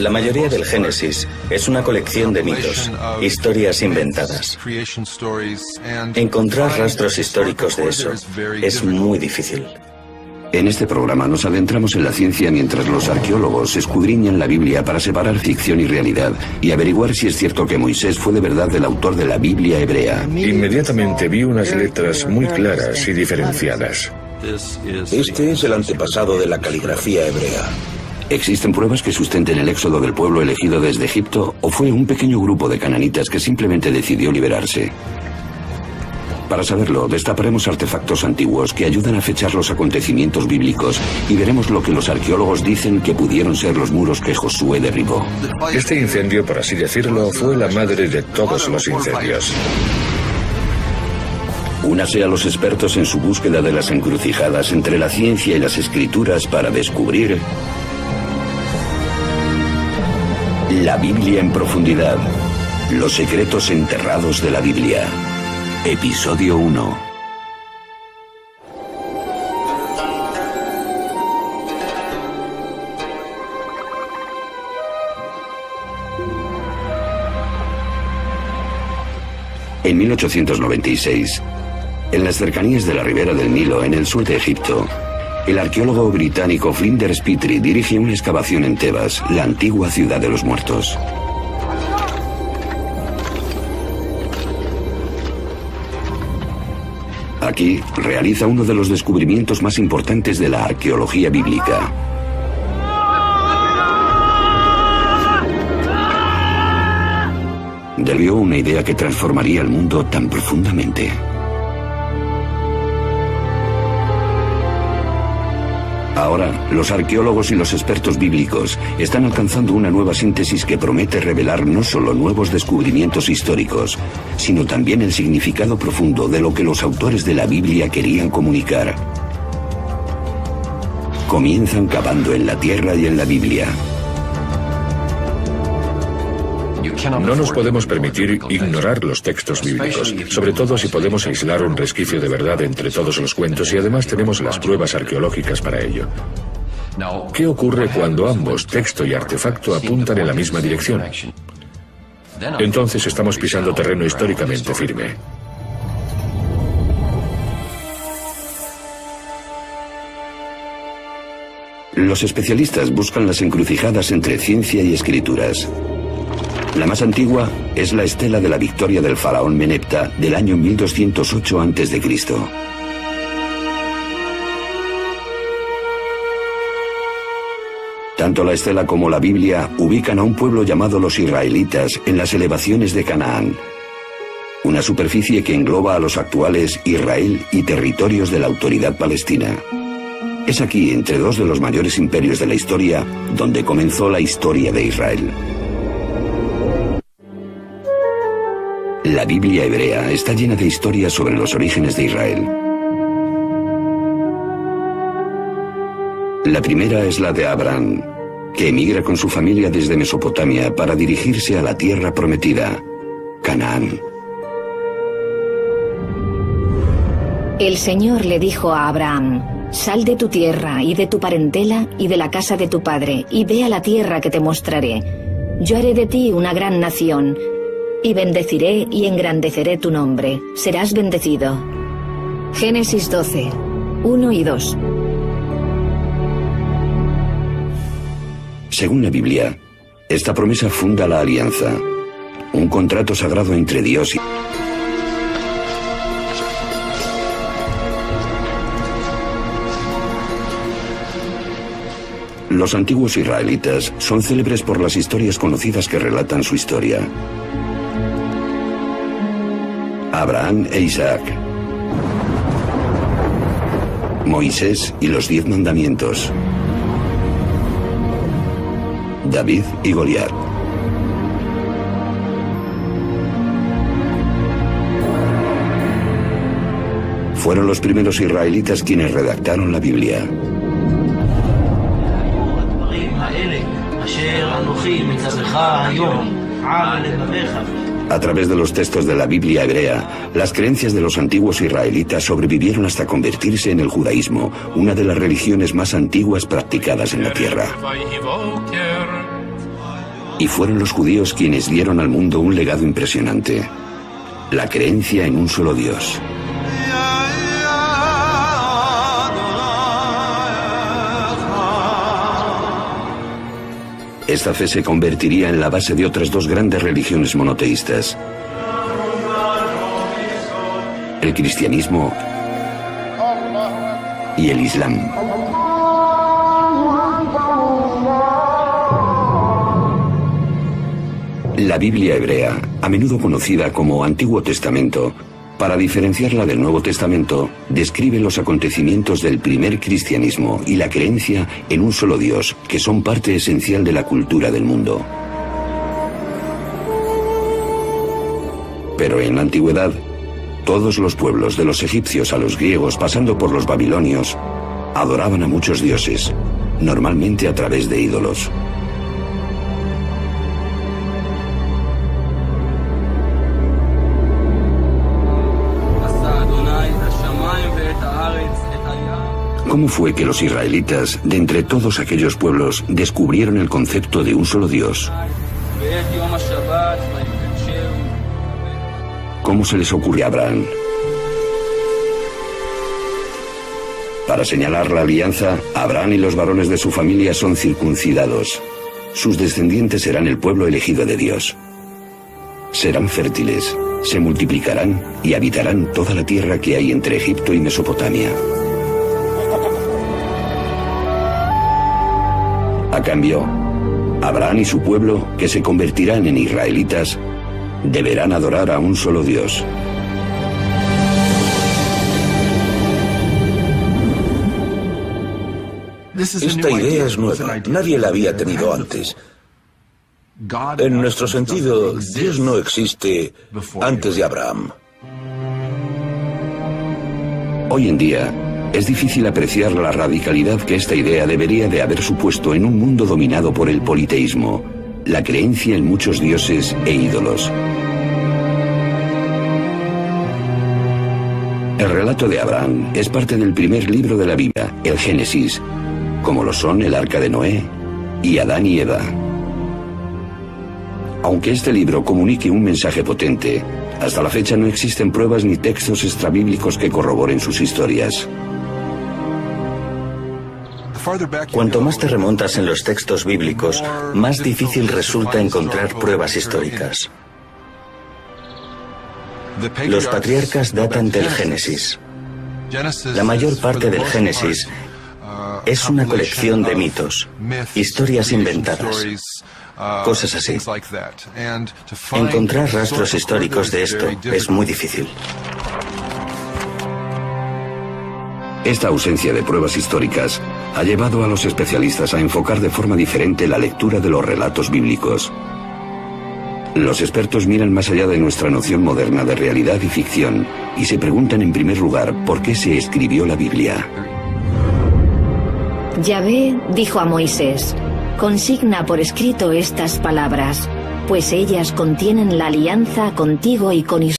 La mayoría del Génesis es una colección de mitos, historias inventadas. Encontrar rastros históricos de eso es muy difícil. En este programa nos adentramos en la ciencia mientras los arqueólogos escudriñan la Biblia para separar ficción y realidad y averiguar si es cierto que Moisés fue de verdad el autor de la Biblia hebrea. Inmediatamente vi unas letras muy claras y diferenciadas. Este es el antepasado de la caligrafía hebrea. ¿Existen pruebas que sustenten el éxodo del pueblo elegido desde Egipto o fue un pequeño grupo de cananitas que simplemente decidió liberarse? Para saberlo, destaparemos artefactos antiguos que ayudan a fechar los acontecimientos bíblicos y veremos lo que los arqueólogos dicen que pudieron ser los muros que Josué derribó. Este incendio, por así decirlo, fue la madre de todos los incendios. Únase a los expertos en su búsqueda de las encrucijadas entre la ciencia y las escrituras para descubrir la Biblia en profundidad. Los secretos enterrados de la Biblia. Episodio 1. En 1896, en las cercanías de la ribera del Nilo, en el sur de Egipto, el arqueólogo británico Flinders Petrie dirige una excavación en Tebas, la antigua ciudad de los muertos. Aquí realiza uno de los descubrimientos más importantes de la arqueología bíblica. Debió una idea que transformaría el mundo tan profundamente. Ahora, los arqueólogos y los expertos bíblicos están alcanzando una nueva síntesis que promete revelar no solo nuevos descubrimientos históricos, sino también el significado profundo de lo que los autores de la Biblia querían comunicar. Comienzan cavando en la tierra y en la Biblia. No nos podemos permitir ignorar los textos bíblicos, sobre todo si podemos aislar un resquicio de verdad entre todos los cuentos y además tenemos las pruebas arqueológicas para ello. ¿Qué ocurre cuando ambos, texto y artefacto, apuntan en la misma dirección? Entonces estamos pisando terreno históricamente firme. Los especialistas buscan las encrucijadas entre ciencia y escrituras. La más antigua es la estela de la victoria del faraón Menepta del año 1208 a.C. Tanto la estela como la Biblia ubican a un pueblo llamado los israelitas en las elevaciones de Canaán, una superficie que engloba a los actuales Israel y territorios de la autoridad palestina. Es aquí, entre dos de los mayores imperios de la historia, donde comenzó la historia de Israel. La Biblia hebrea está llena de historias sobre los orígenes de Israel. La primera es la de Abraham, que emigra con su familia desde Mesopotamia para dirigirse a la tierra prometida, Canaán. El Señor le dijo a Abraham: sal de tu tierra y de tu parentela y de la casa de tu padre, y ve a la tierra que te mostraré. Yo haré de ti una gran nación, y bendeciré y engrandeceré tu nombre. Serás bendecido. Génesis 12, 1 y 2. Según la Biblia, esta promesa funda la alianza, un contrato sagrado entre Dios y... Los antiguos israelitas son célebres por las historias conocidas que relatan su historia. Abraham e Isaac, Moisés y los 10 mandamientos, David y Goliat. Fueron los primeros israelitas quienes redactaron la Biblia. A través de los textos de la Biblia hebrea, las creencias de los antiguos israelitas sobrevivieron hasta convertirse en el judaísmo, una de las religiones más antiguas practicadas en la tierra. Y fueron los judíos quienes dieron al mundo un legado impresionante: la creencia en un solo Dios. Esta fe se convertiría en la base de otras dos grandes religiones monoteístas: el cristianismo y el islam. La Biblia hebrea, a menudo conocida como Antiguo Testamento, para diferenciarla del Nuevo Testamento, describe los acontecimientos del primer cristianismo y la creencia en un solo Dios, que son parte esencial de la cultura del mundo. Pero en la antigüedad, todos los pueblos, de los egipcios a los griegos, pasando por los babilonios, adoraban a muchos dioses, normalmente a través de ídolos. ¿Cómo fue que los israelitas, de entre todos aquellos pueblos, descubrieron el concepto de un solo Dios? ¿Cómo se les ocurrió a Abraham? Para señalar la alianza, Abraham y los varones de su familia son circuncidados. Sus descendientes serán el pueblo elegido de Dios. Serán fértiles, se multiplicarán y habitarán toda la tierra que hay entre Egipto y Mesopotamia. A cambio, Abraham y su pueblo, que se convertirán en israelitas, deberán adorar a un solo Dios. Esta idea es nueva, nadie la había tenido antes. En nuestro sentido, Dios no existe antes de Abraham. Hoy en día, es difícil apreciar la radicalidad que esta idea debería de haber supuesto en un mundo dominado por el politeísmo, la creencia en muchos dioses e ídolos. El relato de Abraham es parte del primer libro de la Biblia, el Génesis, como lo son el Arca de Noé y Adán y Eva. Aunque este libro comunique un mensaje potente, hasta la fecha no existen pruebas ni textos extrabíblicos que corroboren sus historias. Cuanto más te remontas en los textos bíblicos, más difícil resulta encontrar pruebas históricas. Los patriarcas datan del Génesis. La mayor parte del Génesis es una colección de mitos, historias inventadas, cosas así. Encontrar rastros históricos de esto es muy difícil. Esta ausencia de pruebas históricas ha llevado a los especialistas a enfocar de forma diferente la lectura de los relatos bíblicos. Los expertos miran más allá de nuestra noción moderna de realidad y ficción y se preguntan en primer lugar por qué se escribió la Biblia. Yahvé dijo a Moisés: consigna por escrito estas palabras, pues ellas contienen la alianza contigo y con Israel.